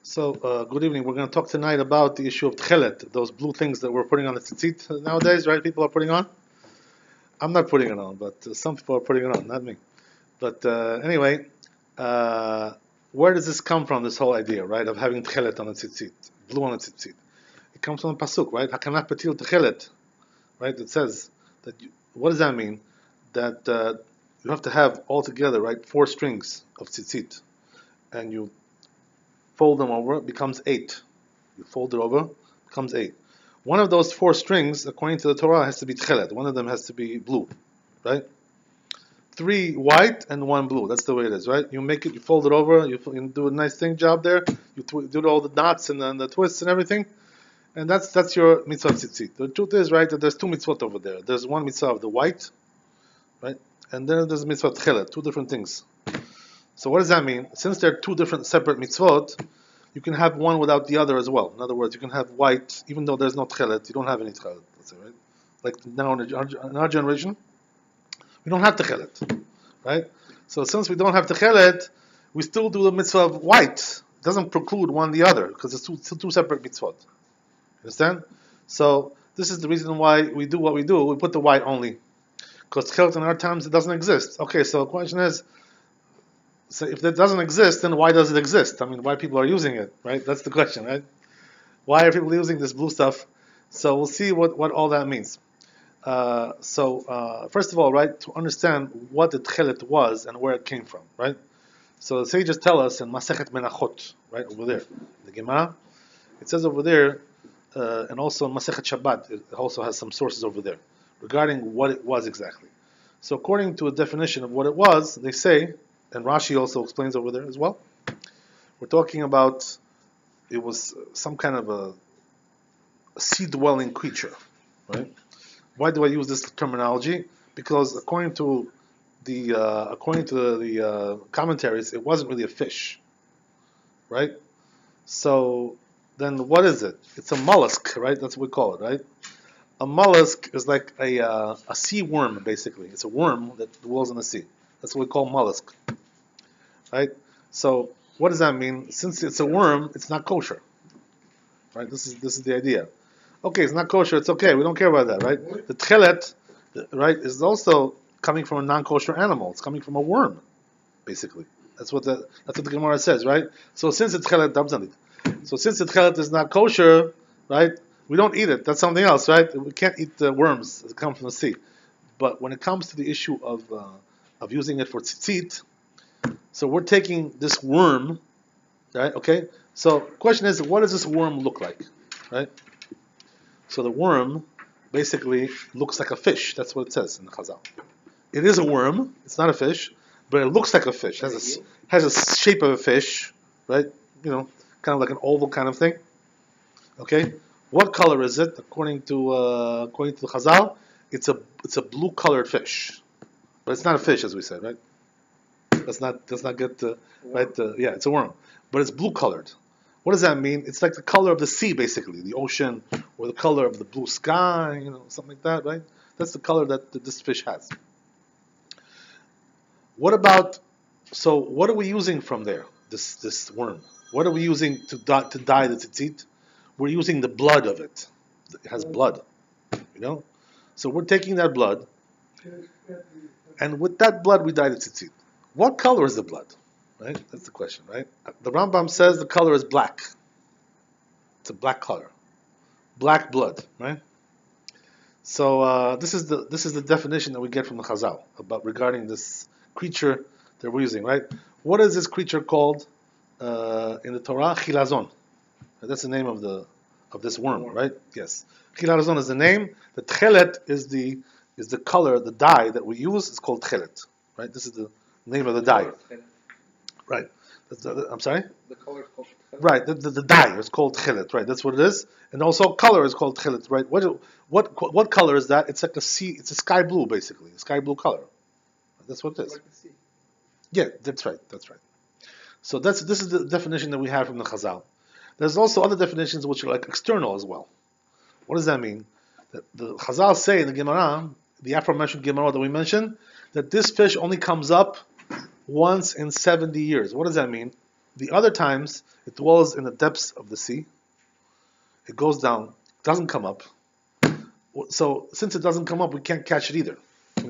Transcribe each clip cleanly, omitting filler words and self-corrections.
Good evening. We're going to talk tonight about the issue of Techelet, those blue things that we're putting on the Tsitsit nowadays, right? People are putting on. I'm not putting it on, but some people are putting it on, not me. But anyway, where does this come from, this whole idea, right, of having Techelet on the Tsitsit, blue on the Tsitsit? It comes from the Pasuk, right? Hakanat Patil Techelet, right? It says that, what does that mean? That you have to have altogether, right, 4 strings of Tzitzit, and you fold them over, it becomes 8. You fold it over, it becomes 8. One of those 4 strings, according to the Torah, has to be Techelet. One of them has to be blue, right? 3 white and 1 blue. That's the way it is, right? You make it, you fold it over, you do a nice job there. You do all the knots and the twists and everything, and that's your mitzvah tzitzit. The truth is, right, that there's 2 mitzvot over there. There's one mitzvah of the white, right, and then there's mitzvah Techelet, 2 different things. So what does that mean? Since they're 2 different separate mitzvot, you can have one without the other as well. In other words, you can have white, even though there's no Techelet, you don't have any Techelet, let's say, right? Like now in our generation, we don't have Techelet, right? So since we don't have Techelet, we still do the mitzvah of white. It doesn't preclude one the other, because it's two separate mitzvot. Understand? So this is the reason why we do what we do. We put the white only. Because Techelet in our times, it doesn't exist. Okay, so the question is, so if that doesn't exist, then why does it exist? I mean, why people are using it, right? That's the question, right? Why are people using this blue stuff? So we'll see what all that means. First of all, right, to understand what the Techelet was and where it came from, right? So the sages tell us in Masechet Menachot, right, over there, the Gemara, it says over there, and also in Masechet Shabbat, it also has some sources over there, regarding what it was exactly. So according to a definition of what it was, they say, and Rashi also explains over there as well, we're talking about it was some kind of a sea-dwelling creature, right? Why do I use this terminology? Because according to the commentaries, it wasn't really a fish, right? So then, what is it? It's a mollusk, right? That's what we call it, right? A mollusk is like a sea worm, basically. It's a worm that dwells in the sea. That's what we call mollusk, right? So what does that mean? Since it's a worm, it's not kosher, right? This is the idea. Okay, it's not kosher. It's okay. We don't care about that, right? The Techelet, right, is also coming from a non-kosher animal. It's coming from a worm, basically. That's what the Gemara says, right? So since the Techelet is not kosher, right, we don't eat it. That's something else, right? We can't eat the worms that come from the sea. But when it comes to the issue of using it for tzitzit, so we're taking this worm, right? Okay. So question is, what does this worm look like, right? So the worm basically looks like a fish. That's what it says in the Chazal. It is a worm. It's not a fish, but it looks like a fish. It has a shape of a fish, right? You know, kind of like an oval kind of thing. Okay. What color is it? According to the Chazal, it's a blue colored fish, but it's not a fish, as we said, right? Let's not get right. Yeah, it's a worm, but it's blue colored. What does that mean? It's like the color of the sea, basically, the ocean, or the color of the blue sky, something like that, right? That's the color that this fish has. What about? So, what are we using from there? This worm. What are we using to dye the tzitzit? We're using the blood of it. It has blood, So we're taking that blood, and with that blood we dye the tzitzit. What color is the blood? Right? That's the question, right? The Rambam says the color is black. It's a black color, black blood, right? So this is the definition that we get from the Chazal about regarding this creature that we're using, right? What is this creature called in the Torah? Chilazon. That's the name of this worm, right? Yes, Chilazon is the name. The Techelet is the color, the dye that we use. It's called Techelet, right? This is the name of the dye. Right. I'm sorry? The color is called Techelet. Right. The dye is called Techelet. Right. That's what it is. And also color is called Techelet. Right. What color is that? It's like a sea. It's a sky blue, basically. A sky blue color. That's what it is. Like the sea. Yeah. That's right. So this is the definition that we have from the Chazal. There's also other definitions which are like external as well. What does that mean? The Chazal say in the Gemara, the aforementioned Gemara that we mentioned, that this fish only comes up once in 70 years. What does that mean? The other times, it dwells in the depths of the sea. It goes down, doesn't come up. So since it doesn't come up, we can't catch it either.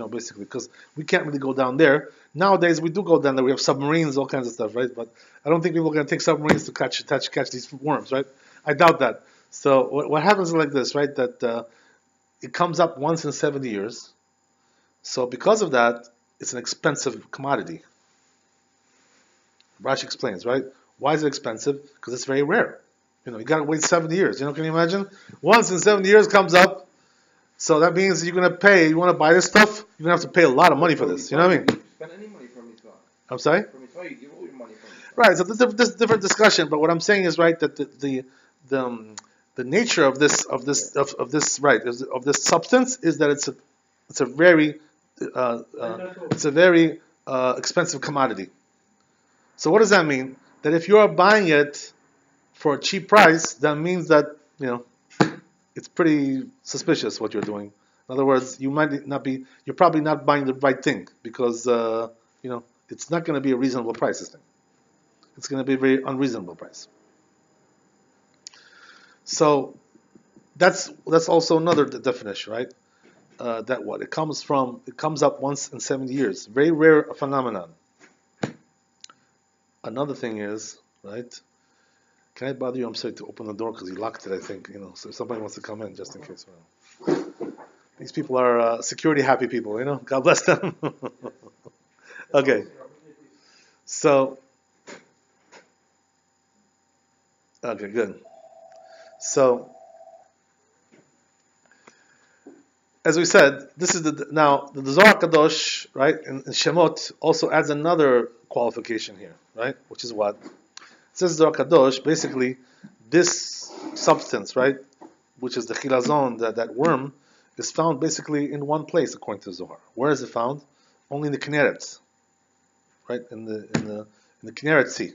Basically, because we can't really go down there. Nowadays, we do go down there. We have submarines, all kinds of stuff, right? But I don't think people are going to take submarines to catch these worms, right? I doubt that. So what happens is like this, right? That it comes up once in 70 years. So because of that, it's an expensive commodity. Rashi explains, right? Why is it expensive? Because it's very rare. You got to wait 70 years. Can you imagine? Once in 70 years comes up. So that means you're going to pay, you want to buy this stuff, you're going to have to pay a lot of money for this. You know what I mean? Spend any money from Mitzvah. I'm sorry? From Mitzvah, you give all your money from Mitzvah. Right, so this is a different discussion, but what I'm saying is, right, that the nature of this substance is that it's a very expensive commodity. So what does that mean? That if you are buying it for a cheap price, that means that, it's pretty suspicious what you're doing. In other words, you're probably not buying the right thing because, it's not going to be a reasonable price, this thing. It's going to be a very unreasonable price. So that's also another definition, right? That what? It comes up once in 70 years. Very rare phenomenon. Another thing is, right? Can I bother you? I'm sorry to open the door because you locked it, I think. So if somebody wants to come in, just in case. These people are security happy people, God bless them. Okay. So, okay, good. So, as we said, this is the Zohar Kadosh, right, in Shemot also adds another qualification here, right, which is what? It says Zohar Kadosh, basically, this substance, right, which is the chilazon, that worm, is found basically in one place according to Zohar. Where is it found? Only in the Kinneret, right, in the Kinneret Sea,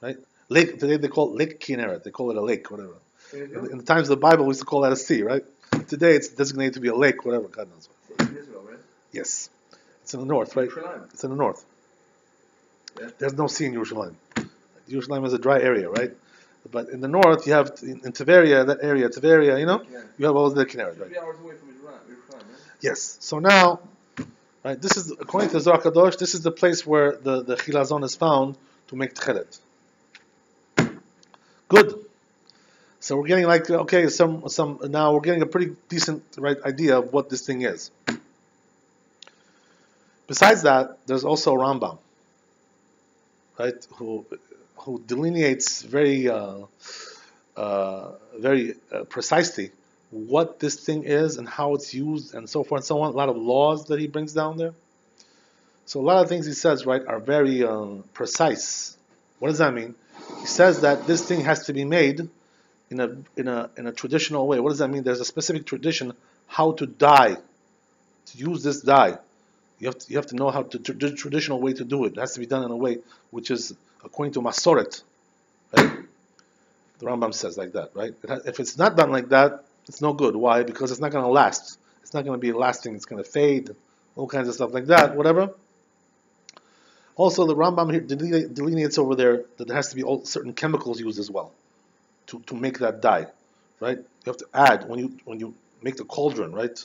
right? Lake today they call it Lake Kinneret. They call it a lake, whatever. In the times of the Bible, we used to call that a sea, right? Today it's designated to be a lake, whatever. God knows. It's in Israel, right? Yes, it's in the north, right? Yerushalayim. It's in the north. Yeah. There's no sea in Yerushalayim. Yerushalayim is a dry area, right? But in the north, you have in Tiberia, that area, you have all the Kinneret, right? 3 hours away from Yerushalayim, right? Yes. So now, right, this is according to Zohar Kadosh. This is the place where the chilazon is found to make Techelet. Good. So we're getting now we're getting a pretty decent idea of what this thing is. Besides that, there's also a Rambam, right, who delineates very precisely what this thing is and how it's used and so forth and so on. A lot of laws that he brings down there. So a lot of things he says, right, are very precise. What does that mean? He says that this thing has to be made in a traditional way. What does that mean? There's a specific tradition how to dye, to use this dye. You have to know how to the traditional way to do it. It has to be done in a way which is according to Masoret, right? The Rambam says like that, right? If it's not done like that, it's no good. Why? Because it's not going to last. It's not going to be lasting. It's going to fade. All kinds of stuff like that. Whatever. Also, the Rambam here delineates over there that there has to be certain chemicals used as well to make that dye, right? You have to add when you make the cauldron, right,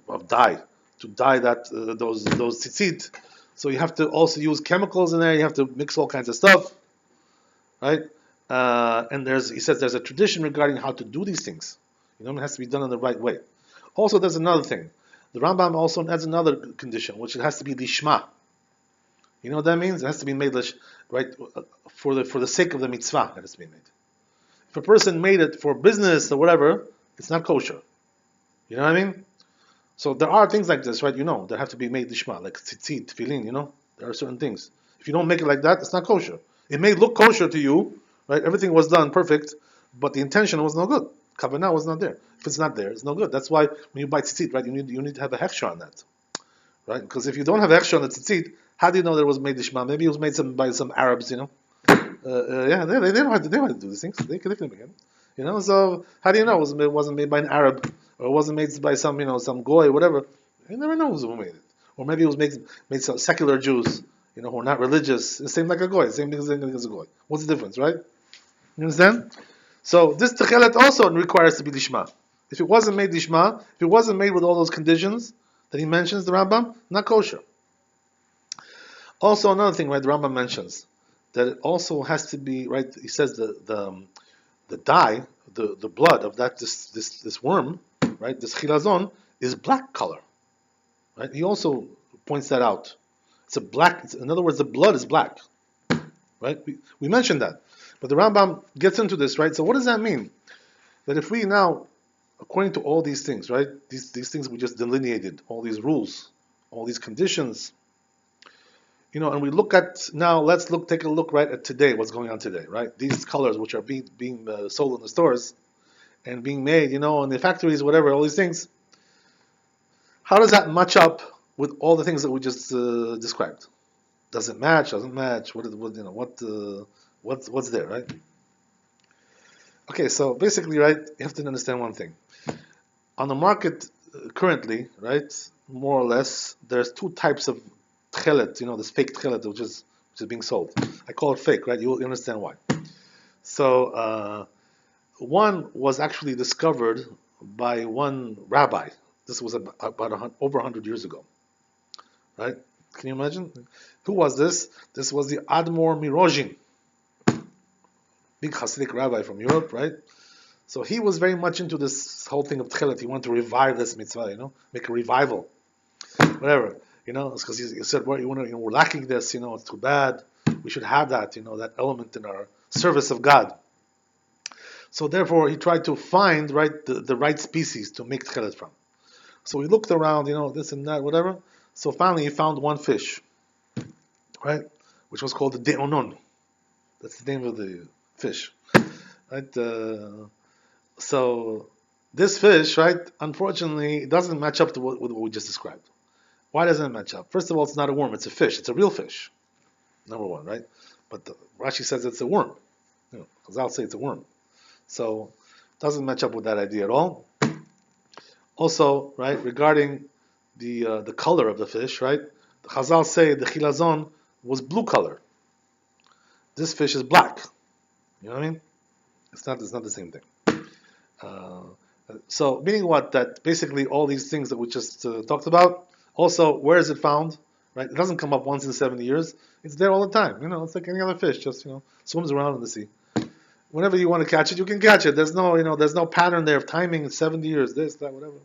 of dye to dye that those tzitzit. So you have to also use chemicals in there. You have to mix all kinds of stuff, right? And he says there's a tradition regarding how to do these things. It has to be done in the right way. Also, there's another thing. The Rambam also adds another condition, which it has to be lishma. You know what that means? It has to be made right for the sake of the mitzvah. It has to be made. If a person made it for business or whatever, it's not kosher. You know what I mean? So there are things like this, right? That have to be made lishma, like tzitzit, tefillin. There are certain things. If you don't make it like that, it's not kosher. It may look kosher to you, right? Everything was done perfect, but the intention was no good. Kavanah was not there. If it's not there, it's no good. That's why when you buy tzitzit, right, you need to have a hechsher on that, right? Because if you don't have a hechsher on the tzitzit, how do you know there was made lishma? Maybe it was made by some Arabs, They know how to do these things. They can make it. So how do you know it wasn't made by an Arab or it wasn't made by some goy, whatever? You never know who made it. Or maybe it was made some secular Jews. who are not religious, the same like a goy, same thing as a goy. What's the difference, right? You understand? So this techelet also requires to be lishma. If it wasn't made lishma, if it wasn't made with all those conditions that he mentions, the Rambam, not kosher. Also, another thing, right? The Rambam mentions that it also has to be right. He says the dye, the blood of that this worm, right? This chilazon is black color, right? He also points that out. It's a black. In other words, the blood is black, right? We mentioned that, but the Rambam gets into this, right? So what does that mean? That if we now, according to all these things, right? These things we just delineated, all these rules, all these conditions, and we look at now. Take a look right at today. What's going on today, right? These colors which are being sold in the stores and being made, in the factories, whatever, all these things. How does that match up with all the things that we just described? Does it match? Doesn't match? What's there, right? Okay, so basically, right, you have to understand one thing. On the market currently, right, more or less, there's two types of Techelet, this fake Techelet which is being sold. I call it fake, right? You understand why. So one was actually discovered by one rabbi. This was about over 100 years ago, right? Can you imagine? Who was this? This was the Admor Mirozhin, big Hasidic rabbi from Europe, right? So he was very much into this whole thing of Techelet. He wanted to revive this mitzvah, make a revival, whatever. It's because he said, we're lacking this, it's too bad. We should have that, that element in our service of God. So therefore, he tried to find, right, the right species to make Techelet from. So he looked around, this and that, whatever. So finally, he found one fish, right, which was called the deonon. That's the name of the fish, right? So this fish, right, unfortunately, doesn't match up to what we just described. Why doesn't it match up? First of all, it's not a worm; it's a fish. It's a real fish. Number one, right? But Rashi says it's a worm. Chazal say it's a worm. So it doesn't match up with that idea at all. Also, right, regarding the color of the fish, right? The Chazal say the chilazon was blue color. This fish is black. You know what I mean? It's not the same thing. So meaning what? That basically all these things that we just talked about. Also, where is it found? Right? It doesn't come up once in 70 years. It's there all the time. It's like any other fish, just swims around in the sea. Whenever you want to catch it, you can catch it. There's no pattern there of timing. 70 years, this, that, whatever.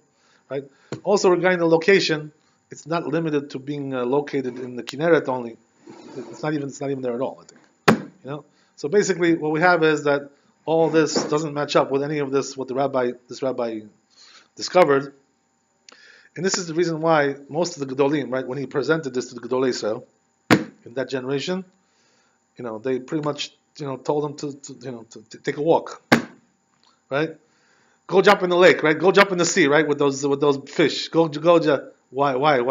Right? Also, regarding the location, it's not limited to being located in the Kinneret only. It's not even there at all, I think. So basically, what we have is that all this doesn't match up with any of this what this rabbi discovered. And this is the reason why most of the Gedolim, right, when he presented this to the Gedolei Israel in that generation, they pretty much, told him to take a walk, right? Go jump in the lake, right? Go jump in the sea, right? With those fish. Why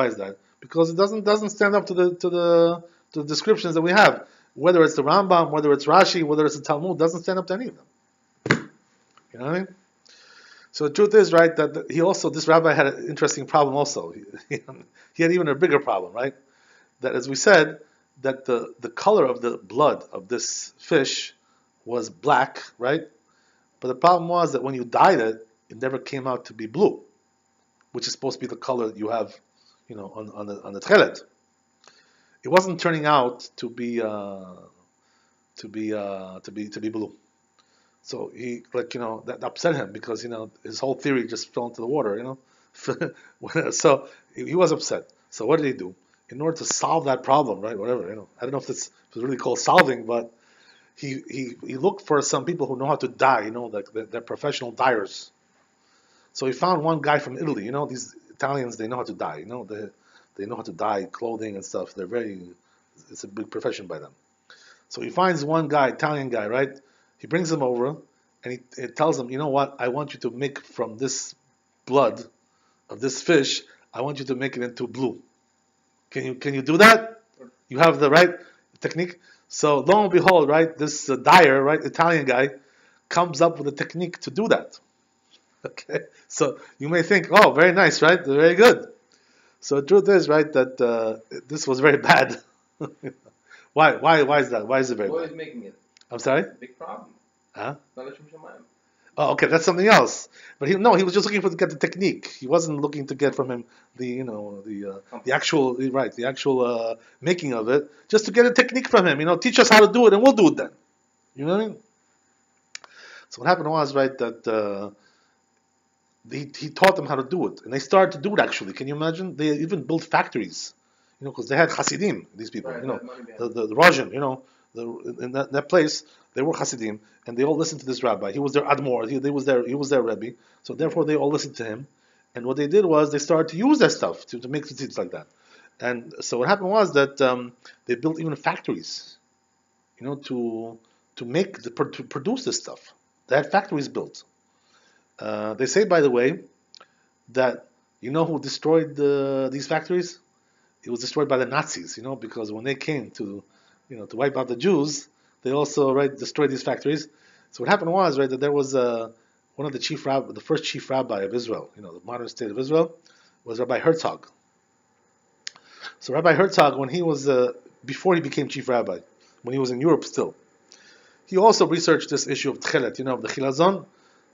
is that? Because it doesn't stand up to the descriptions that we have. Whether it's the Rambam, whether it's Rashi, whether it's the Talmud, doesn't stand up to any of them. You know what I mean? So the truth is, right, that this rabbi had an interesting problem also. He had even a bigger problem, right? That, as we said, that the color of the blood of this fish was black, right? But the problem was that when you dyed it, it never came out to be blue, which is supposed to be the color that you have, on the Techelet. It wasn't turning out to be blue. So he, that upset him because, his whole theory just fell into the water, So he was upset. So what did he do? In order to solve that problem, right, whatever, I don't know if this was really called solving, but he looked for some people who know how to dye, like they're professional dyers. So he found one guy from Italy, these Italians, they know how to dye, they know how to dye clothing and stuff. It's a big profession by them. So he finds one guy, Italian guy, right? He brings him over, and he tells him, you know what? I want you to make from this blood of this fish, I want you to make it into blue. Can you do that? You have the right technique. So lo and behold, right? This dyer, right, Italian guy, comes up with a technique to do that. Okay. So you may think, oh, very nice, right? Very good. So the truth is, right, that this was very bad. Why is that? Why is it very Who bad? is making it? I'm sorry? Big problem. Huh? Not a Shem Shamayim. Oh, okay, that's something else. But he was just looking to get the technique. He wasn't looking to get from him the actual right, the actual making of it, just to get a technique from him. Teach us how to do it, and we'll do it then. You know what I mean? So what happened was right that he taught them how to do it, and they started to do it. Actually, can you imagine? They even built factories, because they had Hasidim. These people, Right, that money behind the Russian, in that place, they were Hasidim, and they all listened to this rabbi. He was their Admor. He was their Rebbe. So therefore, they all listened to him. And what they did was they started to use that stuff to make tzitzits like that. And so what happened was that they built even factories, to produce this stuff. They had factories built. They say, by the way, that who destroyed these factories? It was destroyed by the Nazis, because when they came to wipe out the Jews, they also destroyed these factories. So what happened was that there was one of the first chief rabbi of Israel, the modern state of Israel, was Rabbi Herzog. So Rabbi Herzog, when he was before he became chief rabbi, when he was in Europe still, he also researched this issue of Techelet, of the Chilazon.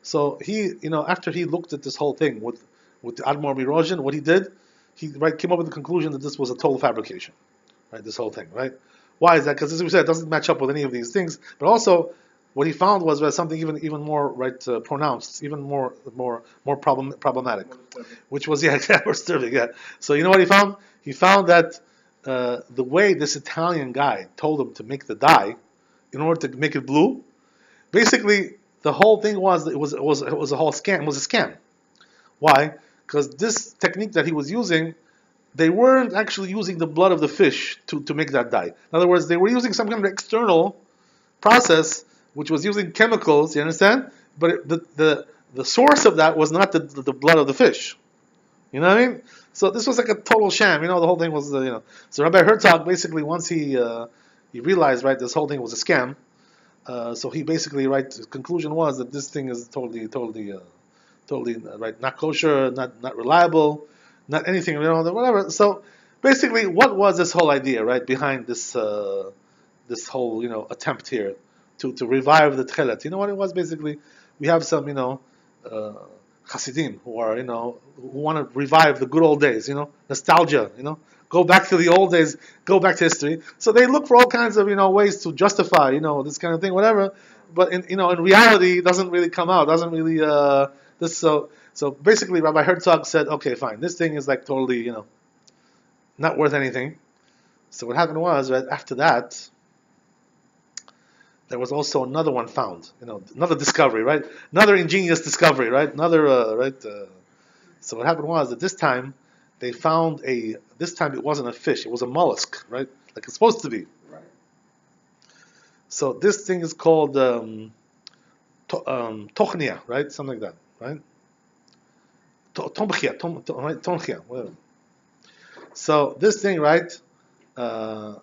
So he, after he looked at this whole thing with the Admor Mirozhin, what he did, he came up with the conclusion that this was a total fabrication, right? This whole thing, right? Why is that? Because as we said, it doesn't match up with any of these things. But also, what he found was something even more pronounced, even more problematic, which was more disturbing. Yeah. So you know what he found? He found that the way this Italian guy told him to make the dye, in order to make it blue, basically the whole thing was it was a whole scam. It was a scam. Why? Because this technique that he was using, they weren't actually using the blood of the fish to make that dye. In other words, they were using some kind of external process which was using chemicals. You understand? But the source of that was not the blood of the fish. You know what I mean? So this was like a total sham. The whole thing was So Rabbi Herzog basically, once he realized this whole thing was a scam. So he basically his conclusion was that this thing is totally not kosher, not reliable, not anything, whatever. So basically, what was this whole idea behind this this whole attempt here to revive the Techelet? You know what it was basically? We have some Hasidim who are who want to revive the good old days, nostalgia, go back to the old days, go back to history. So they look for all kinds of ways to justify this kind of thing, whatever. But in reality, it doesn't really come out. Doesn't really this so basically, Rabbi Herzog said, okay, fine, this thing is totally not worth anything. So what happened was after that, there was also another one found, another discovery, another ingenious discovery, another So what happened was that this time they found this time it wasn't a fish, it was a mollusk, like it's supposed to be. Right. So this thing is called tochnia, something like that, Tonchia, whatever. So this thing, is an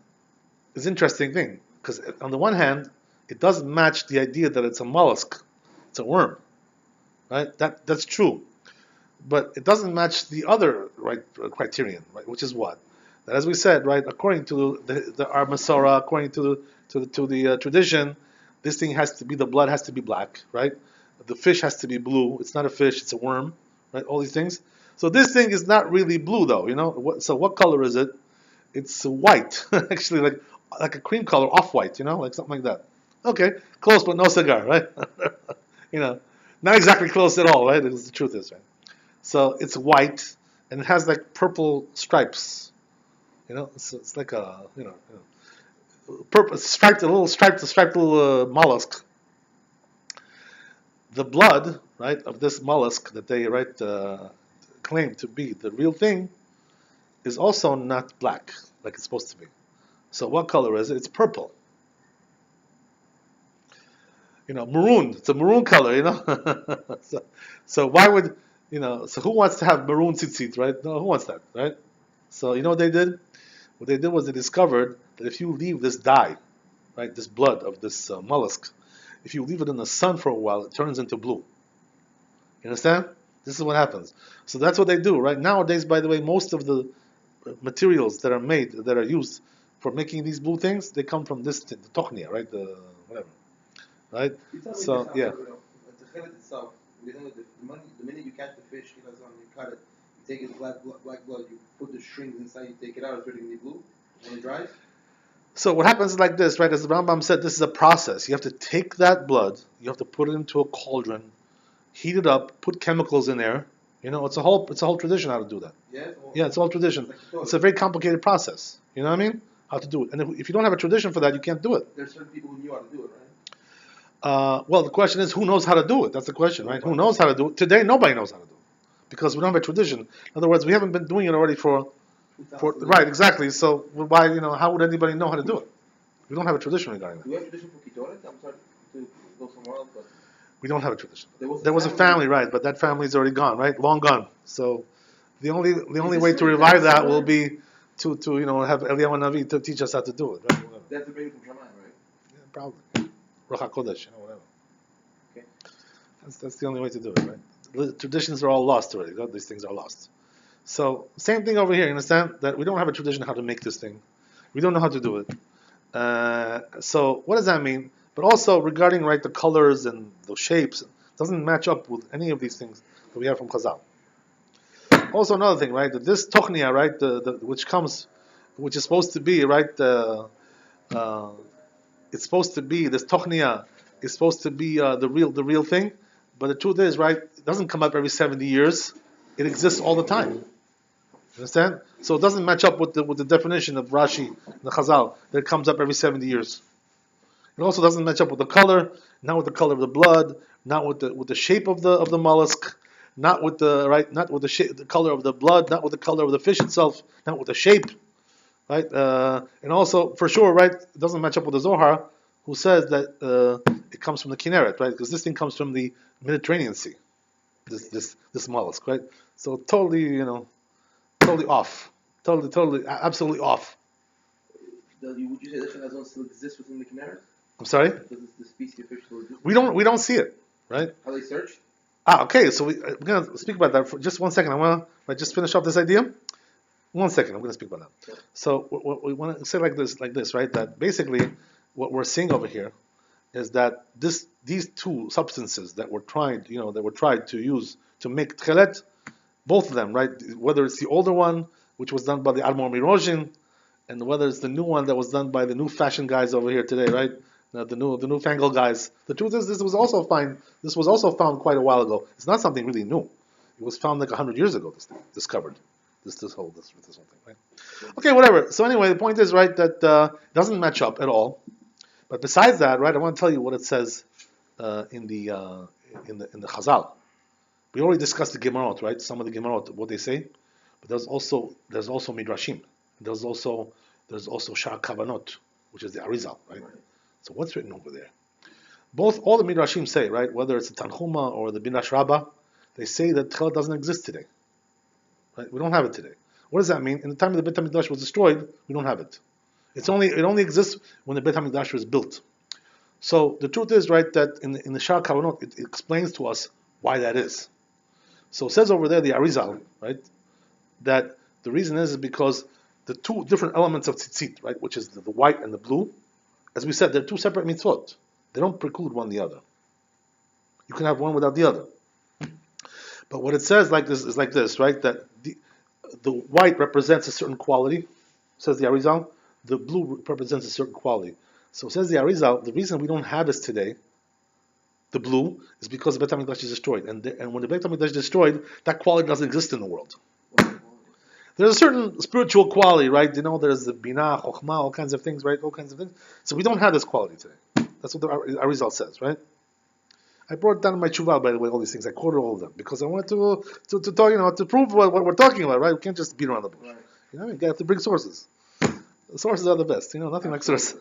interesting thing, because on the one hand, it doesn't match the idea that it's a mollusk, it's a worm, That's true, but it doesn't match the other criterion, which is what? That, as we said, according to our Masorah, according to the tradition, this thing the blood has to be black, The fish has to be blue. It's not a fish, it's a worm, All these things. So this thing is not really blue, though, So what color is it? It's white, actually, like a cream color, off-white, like something like that. Okay, close, but no cigar, Not exactly close at all, The truth is, So it's white, and it has purple stripes, So it's like a, purple striped little mollusk. The blood, of this mollusk that they claim to be the real thing, is also not black like it's supposed to be. So what color is it? It's purple. Maroon. It's a maroon color. So why would So who wants to have maroon tzitzit, No, who wants that, So you know what they did? What they did was they discovered that if you leave this dye, this blood of this mollusk, if you leave it in the sun for a while, it turns into blue. You understand? This is what happens. So that's what they do, Nowadays, by the way, most of the materials that are used for making these blue things, they come from this, the tochnia, right? The whatever, right? You tell me So, this, yeah. you know, the Techelet itself, you know, the minute you catch the fish, you cut it, you take his black blood, you put the strings inside, you take it out, it's already gonna be blue when it dries. So what happens is like this, right? As the Rambam said, this is a process. You have to take that blood, you have to put it into a cauldron, heat it up, put chemicals in there. You know, it's a whole tradition how to do that. Yeah? Yeah, it's a whole tradition. Like It's a very complicated process. You know what I mean? How to do it. And if you don't have a tradition for that, you can't do it. There's certain people who knew how to do it, right? Well, the question is, who knows how to do it? That's the question, right? Who knows how to do it? Today, nobody knows how to do it because we don't have a tradition. In other words, we haven't been doing it already for right, exactly. So why, how would anybody know how to do it? We don't have a tradition regarding Do that. we have a tradition for Kitoret? I'm sorry to go somewhere else, but We don't have a tradition. there was a family, right? But that family's already gone, right? Long gone. So the only way to revive that will be to have Eliyahu Navi to teach us how to do it, right? they have to bring it from Shaman, right? Yeah, probably. Ruach HaKodesh, whatever. Okay. That's the only way to do it, right? The traditions are all lost already. These things are lost. So same thing over here. You understand that we don't have a tradition how to make this thing. We don't know how to do it. So what does that mean? But also regarding the colors and the shapes, it doesn't match up with any of these things that we have from Chazal. Also another thing, right? That this tochnia, right, which is supposed to be, right, it's supposed to be this tochnia is supposed to be the real thing, but the truth is, right, it doesn't come up every 70 years. It exists all the time. Understand? So it doesn't match up with the definition of Rashi and the Chazal that it comes up every 70 years. It also doesn't match up with the color, not with the color of the blood, not with the shape of the mollusk, not with the color of the blood, not with the color of the fish itself, not with the shape, right? And also for sure, right, it doesn't match up with the Zohar, who says that it comes from the Kinneret, right? Because this thing comes from the Mediterranean Sea, this mollusk, right? So totally, totally off, totally, absolutely off. Would you say that Shemazon still exists within the Kinneret? I'm sorry? Does the species of fish still exist? We don't see it, right? How they search? Okay. So we're gonna speak about that for just 1 second. I wanna just finish off this idea. 1 second. I'm gonna speak about that. Sure. So what we want to say like this, right? That basically what we're seeing over here is that these two substances that were tried to use to make Techelet, both of them, right? Whether it's the older one, which was done by the Admor Mirozhin, and whether it's the new one that was done by the new fashion guys over here today, right? The newfangled guys. The truth is, this was also found quite a while ago. It's not something really new. It was found like 100 years ago. This thing discovered. This whole thing, right? Okay, whatever. So anyway, the point is, right, that it doesn't match up at all. But besides that, right, I want to tell you what it says in the Chazal. We already discussed the Gemarot, right? Some of the Gemarot, what they say. But there's also Midrashim. There's also Shar Kavanot, which is the Arizal, right? So what's written over there? All the Midrashim say, right, whether it's the Tanchuma or the Binash Rabbah, they say that Techelet doesn't exist today. Right? We don't have it today. What does that mean? In the time of the Beit HaMikdash was destroyed, we don't have it. It only exists when the Beit HaMikdash was built. So the truth is, right, that in the Shar Kavanot, it explains to us why that is. So it says over there, the Arizal, right, that the reason is because the two different elements of tzitzit, right, which is the white and the blue, as we said, they're two separate mitzvot. They don't preclude one the other. You can have one without the other. But what it says is like this, right, that the white represents a certain quality, says the Arizal. The blue represents a certain quality. So says the Arizal, the reason we don't have this today, the blue, is because the Beit HaMikdash is destroyed. And when the Beit HaMikdash is destroyed, that quality doesn't exist in the world. There's a certain spiritual quality, right? There's the Binah, Chokhmah, all kinds of things, right? All kinds of things. So we don't have this quality today. That's what the Arizal says, right? I brought down in my tshuva, by the way, all these things. I quoted all of them because I wanted to talk, to prove what we're talking about, right? We can't just beat around the bush. Right. You have to bring sources. The sources are the best, nothing like sources.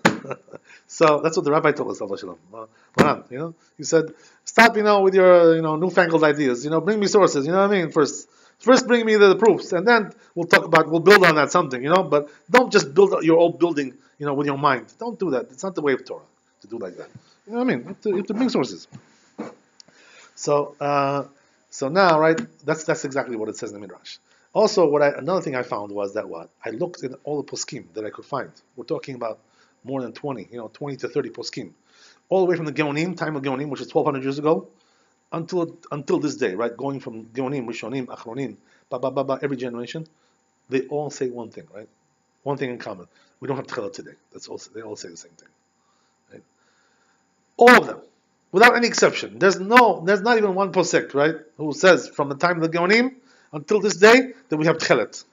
So that's what the Rabbi told us, Allah Shalom. He said, stop, with your, newfangled ideas. Bring me sources. You know what I mean? First bring me the proofs, and then we'll build on that something. But don't just build your old building, with your mind. Don't do that. It's not the way of Torah to do like that. You know what I mean? You have to bring sources. So now, right? That's exactly what it says in the Midrash. Also, another thing I found was that I looked in all the poskim that I could find. We're talking about more than 20, 20 to 30 poskim, all the way from the Geonim, time of Geonim, which is 1200 years ago, until this day, right? Going from Geonim, Rishonim, Achronim, every generation, they all say one thing, right? One thing in common. We don't have Techelet today. They all say the same thing, right? All of them, without any exception. There's not even one posek, right, who says from the time of the Geonim until this day that we have Techelet.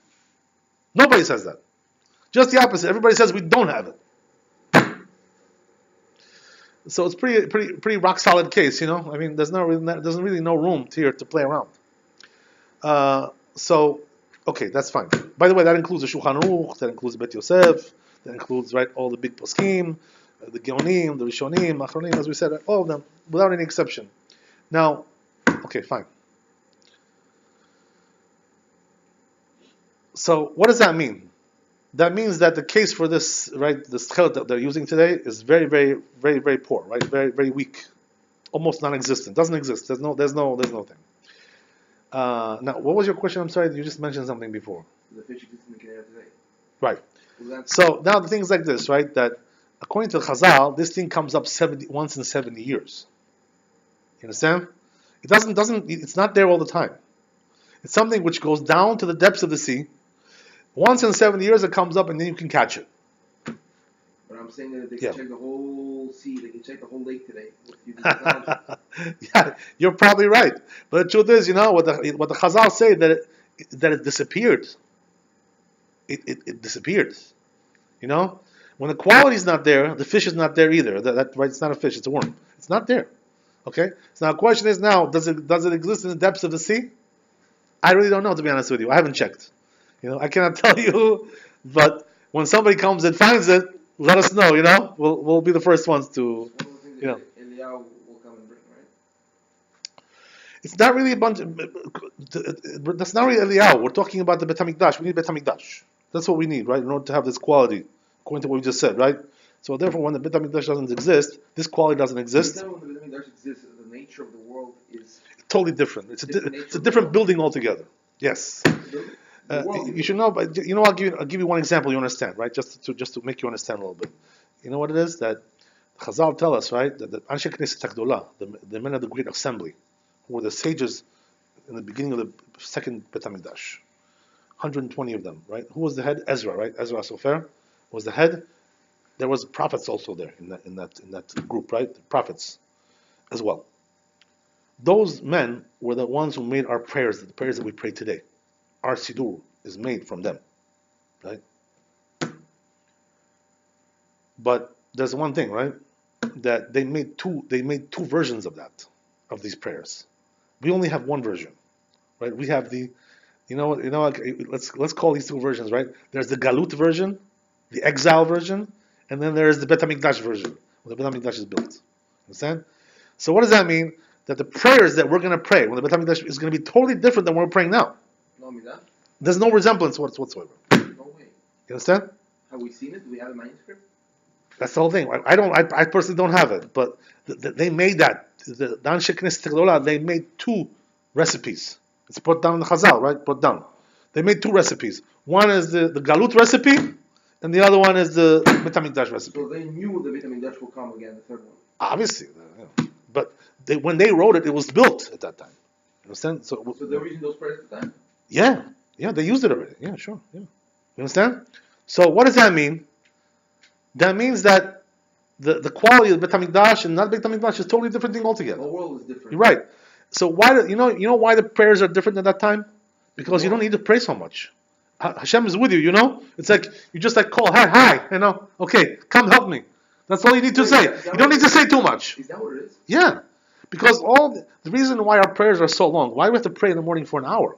Nobody says that. Just the opposite. Everybody says we don't have it. So it's pretty rock solid case, I mean, there's really no room here to play around. So, okay, that's fine. By the way, that includes the Shulchan Aruch, that includes Bet Yosef, that includes all the big poskim, the Geonim, the Rishonim, Achronim, as we said, all of them, without any exception. Now, okay, fine. So, what does that mean? That means that the case for this, this Techelet that they're using today is very, very, very, very poor, right? Very, very weak, almost non-existent. Doesn't exist. There's no thing. Now, what was your question? I'm sorry, you just mentioned something before. The fish exists in the Canada today. Right. So now the thing's like this, right? That according to Chazal, this thing comes up once in 70 years. You understand? It doesn't. It's not there all the time. It's something which goes down to the depths of the sea. Once in 70 years, it comes up, and then you can catch it. But I'm saying that they can check the whole sea, they can check the whole lake today. Yeah, you're probably right. But the truth is, what the Chazal say that it disappeared. It disappeared. When the quality is not there, the fish is not there either. Right? It's not a fish; it's a worm. It's not there. Okay. So now the question is does it exist in the depths of the sea? I really don't know, to be honest with you. I haven't checked. I cannot tell you, but when somebody comes and finds it, let us know. We'll be the first ones to. Eliyahu will come and bring, right? It's not really a bunch. That's not really Eliyahu. We're talking about the Bet HaMikdash. We need Bet HaMikdash. That's what we need, right? In order to have this quality, according to what we just said, right? So therefore, when the Bet HaMikdash doesn't exist, this quality doesn't exist. When the Bet HaMikdash exists, the nature of the world is totally different. It's a different building altogether. Yes. You should know, but I'll give you one example. You understand, right? Just to make you understand a little bit. You know what it is that Chazal tell us, right? That the Anshe Knesset Hagdolah, the men of the great assembly, who were the sages in the beginning of the second Bet HaMikdash, 120 of them, right? Who was the head? Ezra, right? Ezra Sofer was the head. There was prophets also there in that group, right? The prophets as well. Those men were the ones who made our prayers, the prayers that we pray today. Our Siddur is made from them, right? But there's one thing, right? That they made two versions of these prayers. We only have one version, right? We have let's call these two versions, right? There's the Galut version, the exile version, and then there's the Bet HaMikdash version, when the Bet HaMikdash is built. Understand? So what does that mean? That the prayers that we're going to pray when the Bet HaMikdash is going to be totally different than what we're praying now. There's no resemblance whatsoever. No way. You understand? Have we seen it? Do we have a manuscript? That's the whole thing. I personally don't have it, but they made that. The Anshe Knesset Hagdolah, they made two recipes. It's put down in the Chazal, right? Put down. They made two recipes. One is the Galut recipe, and the other one is the Bet HaMikdash recipe. So they knew the Bet HaMikdash will come again, the third one. Obviously, but when they wrote it, it was built at that time. You understand? So they were using those prayers at the time? Yeah, they used it already. Yeah, sure. Yeah. You understand? So what does that mean? That means that the quality of Bet HaMikdash and not Bet HaMikdash is totally different thing altogether. The world is different. You're right. So why you know why the prayers are different at that time? Because you don't need to pray so much. Hashem is with you. It's like you just call, hi, okay, come help me. That's all you need to say. You don't need to say too much. Is that what it is? Yeah, because the reason why our prayers are so long, why we have to pray in the morning for an hour,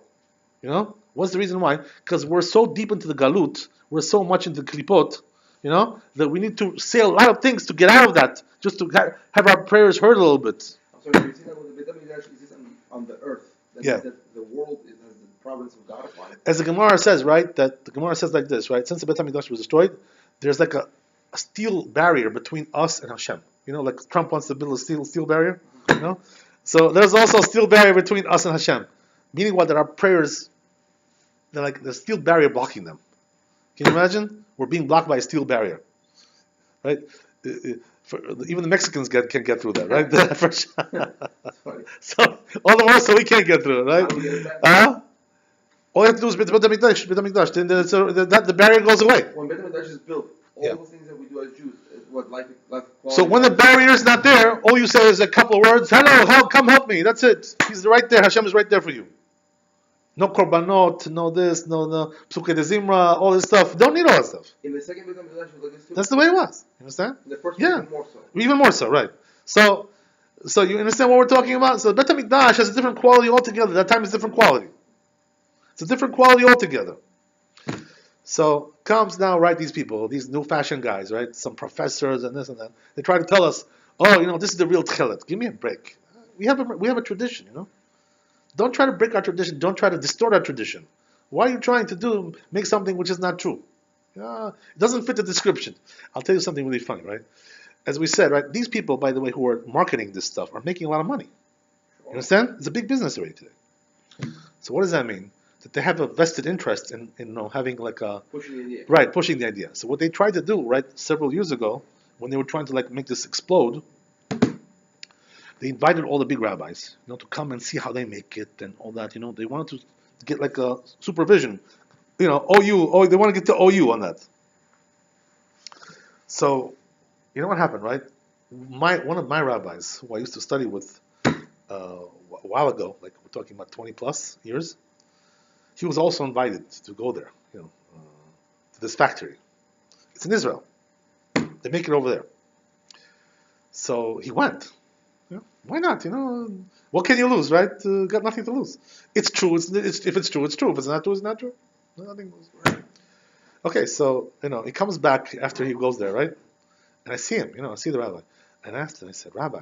what's the reason why? Because we're so deep into the galut, we're so much into klipot, that we need to say a lot of things to get out of that, just to have our prayers heard a little bit. I'm sorry, you're saying that when the Bet HaMikdash exists on the earth, that the world has the providence of God upon it? As the Gemara says, right, that the Gemara says like this, right, since the Bet HaMikdash was destroyed, there's like a steel barrier between us and Hashem. Like Trump wants to build a steel barrier, So there's also a steel barrier between us and Hashem. Meaning what? That our prayers, like there's a steel barrier blocking them. Can you imagine? We're being blocked by a steel barrier, right? Even the Mexicans can't get through that, right? For sure. So all the more so we can't get through it, How right? do we get it back? All you have to do is Bet HaMikdash. Then the barrier goes away. When Bet HaMikdash is built, all Yeah. the things that we do as Jews, what like So when the barrier is not there, all you say is a couple of words. Hello, come help me. That's it. He's right there. Hashem is right there for you. No korbanot, no this, no psuke de zimra, all this stuff. Don't need all that stuff. in the second Bet HaMikdash was like this too. That's the way it was. You understand? In the first Yeah. one even more so. Even more so, right? So you understand what we're talking about? So Bet HaMikdash has a different quality altogether. That time is different quality. It's a different quality altogether. So comes now, right? These people, these new fashion guys, right? Some professors and this and that. They try to tell us, oh, this is the real Techelet. Give me a break. We have a tradition, Don't try to break our tradition. Don't try to distort our tradition. Why are you trying to make something which is not true? It doesn't fit the description. I'll tell you something really funny, right? As we said, right? These people, by the way, who are marketing this stuff are making a lot of money. You understand? It's a big business already today. So what does that mean? That they have a vested interest in having like a Pushing the idea. right, pushing the idea. So what they tried to do, right, several years ago, when they were trying to make this explode, they invited all the big rabbis, to come and see how they make it and all that. They wanted to get like a supervision, OU. They want to get to OU on that. So, you know what happened, right? One of my rabbis, who I used to study with a while ago, like we're talking about 20 plus years, he was also invited to go there, to this factory. It's in Israel. They make it over there. So he went. Why not? What can you lose, right? Got nothing to lose. It's true. If it's true, it's true. If it's not true, it's not true. Nothing moves. Okay, so he comes back after he goes there, right? And I see him. I see the rabbi, and I asked him. I said, Rabbi,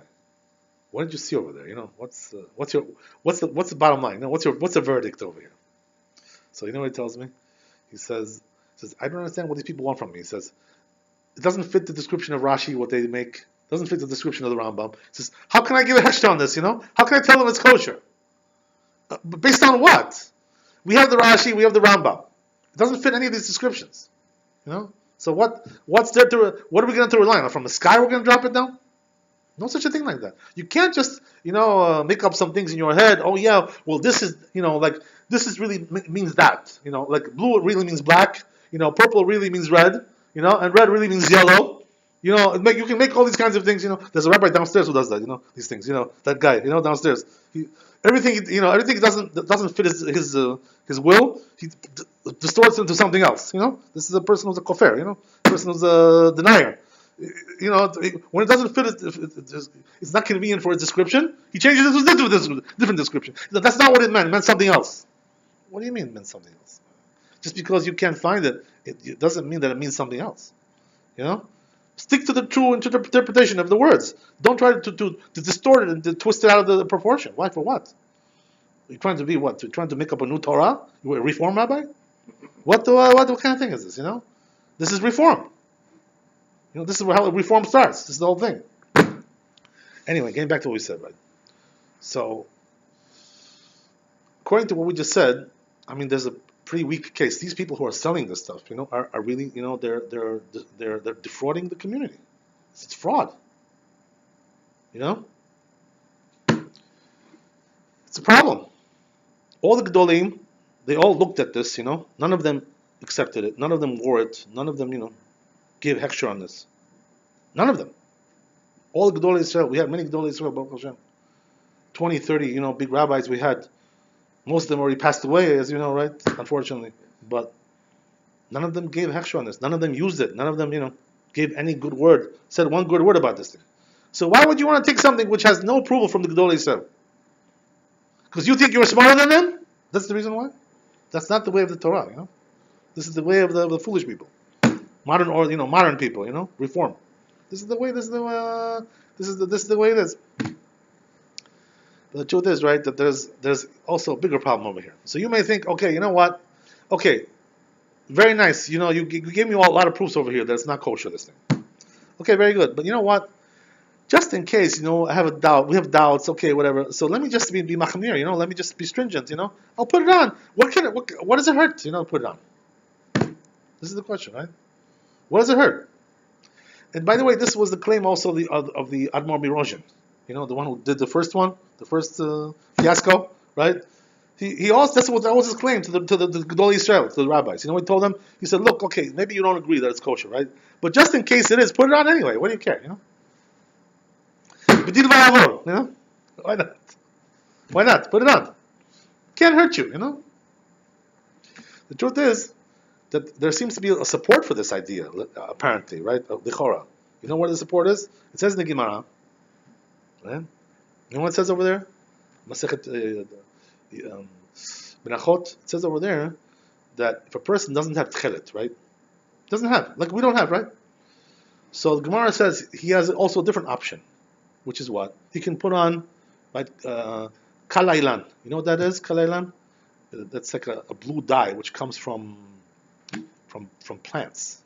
what did you see over there? What's the bottom line? What's the verdict over here? So you know what he tells me? He says, I don't understand what these people want from me. He says, it doesn't fit the description of Rashi, what they make. It doesn't fit the description of the Rambam. He says, how can I give a hechsher on this, How can I tell them it's kosher? Based on what? We have the Rashi, we have the Rambam. It doesn't fit any of these descriptions. So what's there what are we going to rely on? From the sky we're going to drop it down? No such a thing like that. You can't just, make up some things in your head. Oh yeah, well this is, this is really means that. Like blue really means black. Purple really means red. And red really means yellow. You can make all these kinds of things. There's a rabbi downstairs who does that. These things. That guy. Downstairs. Everything doesn't fit his will. He distorts into something else. This is a person who's a kofar. A person who's a denier. When it doesn't fit, it's not convenient for its description. He changes it to a different description. That's not what it meant. It meant something else. What do you mean it meant something else? Just because you can't find it, it doesn't mean that it means something else. Stick to the true interpretation of the words. Don't try to distort it and to twist it out of the proportion. Why? For what? You're trying to be what? You're trying to make up a new Torah? You're a reform rabbi? What kind of thing is this? This is reform. This is how reform starts. This is the whole thing. Anyway, getting back to what we said, right? So, according to what we just said, there's a pretty weak case. These people who are selling this stuff, are really, they're defrauding the community. It's fraud. It's a problem. All the Gedolim, they all looked at this, None of them accepted it. None of them wore it. None of them, gave hechsher on this. None of them. All the Gedolei Israel, we had many Gedolei Israel, Baruch Hashem. 20, 30, big rabbis we had. Most of them already passed away, as you know, right? Unfortunately. But none of them gave hechsher on this. None of them used it. None of them, gave any good word, said one good word about this thing. So why would you want to take something which has no approval from the Gedolei Israel? Because you think you're smarter than them? That's the reason why? That's not the way of the Torah, This is the way of the foolish people. Modern people, reform. This is the way it is. But the truth is, right, that there's also a bigger problem over here. So you may think, okay, you know what? Okay, very nice. You gave me a lot of proofs over here that it's not kosher, this thing. Okay, very good. But you know what? just in case, I have a doubt. We have doubts. Okay, whatever. So let me just be machmir. Let me just be stringent. I'll put it on. What does it hurt? Put it on. This is the question, right? What does it hurt? And by the way, this was the claim also of the Admor Mirozhin. The one who did the first one, the first fiasco, right? He also that was his claim to the Gedolei Yisrael, to the rabbis. He told them, he said, look, okay, maybe you don't agree that it's kosher, right? But just in case it is, put it on anyway. What do you care? B'dil v'avor, Why not? Why not? Put it on. Can't hurt you, The truth is that there seems to be a support for this idea, apparently, right? Of the Chora. You know where the support is? It says in the Gemara, right? You know what it says over there? Masechet Benachot. It says over there that if a person doesn't have Techelet, right? Doesn't have, like we don't have, right? So the Gemara says he has also a different option, which is what? He can put on, right, kalailan. You know what that is, kalailan? That's like a blue dye which comes from plants.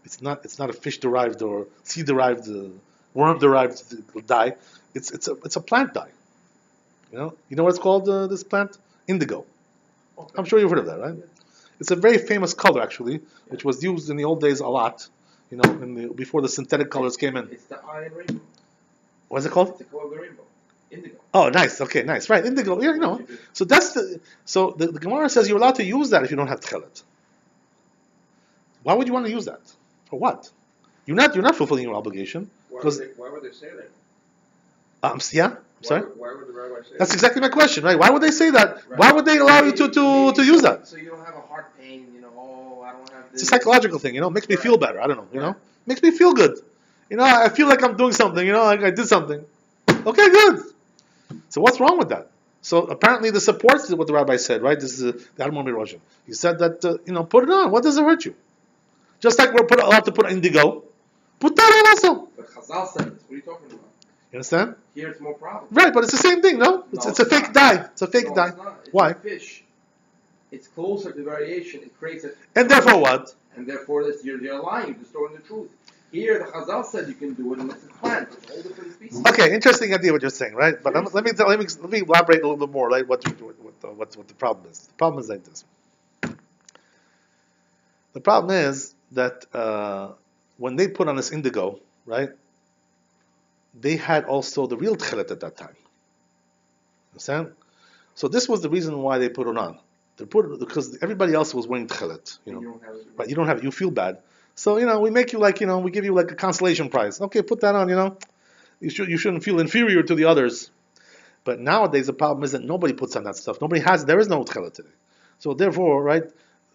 It's not a fish derived or sea derived, worm derived dye. It's a plant dye. You know what it's called? This plant, indigo. Okay. I'm sure you've heard of that, right? Yeah. It's a very famous color actually, which was used in the old days a lot. Before the synthetic colors came in. It's the iron rainbow. What's it called? It's the color of the rainbow. Indigo. Oh, nice. Okay, nice. Right, indigo. Yeah, So that's the Gemara says you're allowed to use that if you don't have Techelet. Why would you want to use that? For what? You're not fulfilling your obligation. Why would they say that? Yeah. Sorry. Why would the rabbi say That's exactly my question, right? Why would they say that? Right. Why would they allow you to use that? So you don't have a heart pain, I don't have this. It's a psychological thing, Makes me feel better. I don't know, Makes me feel good. I feel like I'm doing something, like I did something. Okay, good. So what's wrong with that? So apparently this supports what the rabbi said, right? This is the Admor Mirozhin. He said that, put it on. What does it hurt you? Just like we're allowed to put indigo, put that on also. But Chazal said this. What are you talking about? You understand? Here it's more problem. Right, but it's the same thing, no? It's a fake dye. It's a fake dye. It's not. It's Why? a fish. It's closer to variation. It creates a... And therefore what? And therefore you're lying. You're distorting the truth. Here, the Chazal said you can do it unless it's plant. It's a whole different species. Okay, interesting idea what you're saying, right? But let me elaborate a little bit more, right? What the problem is. The problem is like this. The problem is that when they put on this indigo, right? They had also the real Techelet at that time. Understand? So this was the reason why they put it on. They put it because everybody else was wearing Techelet, Right? You don't have it. You feel bad. So, we make you we give you like a consolation prize. Okay, put that on, You shouldn't feel inferior to the others. But nowadays the problem is that nobody puts on that stuff. There is no Techelet today. So therefore, right,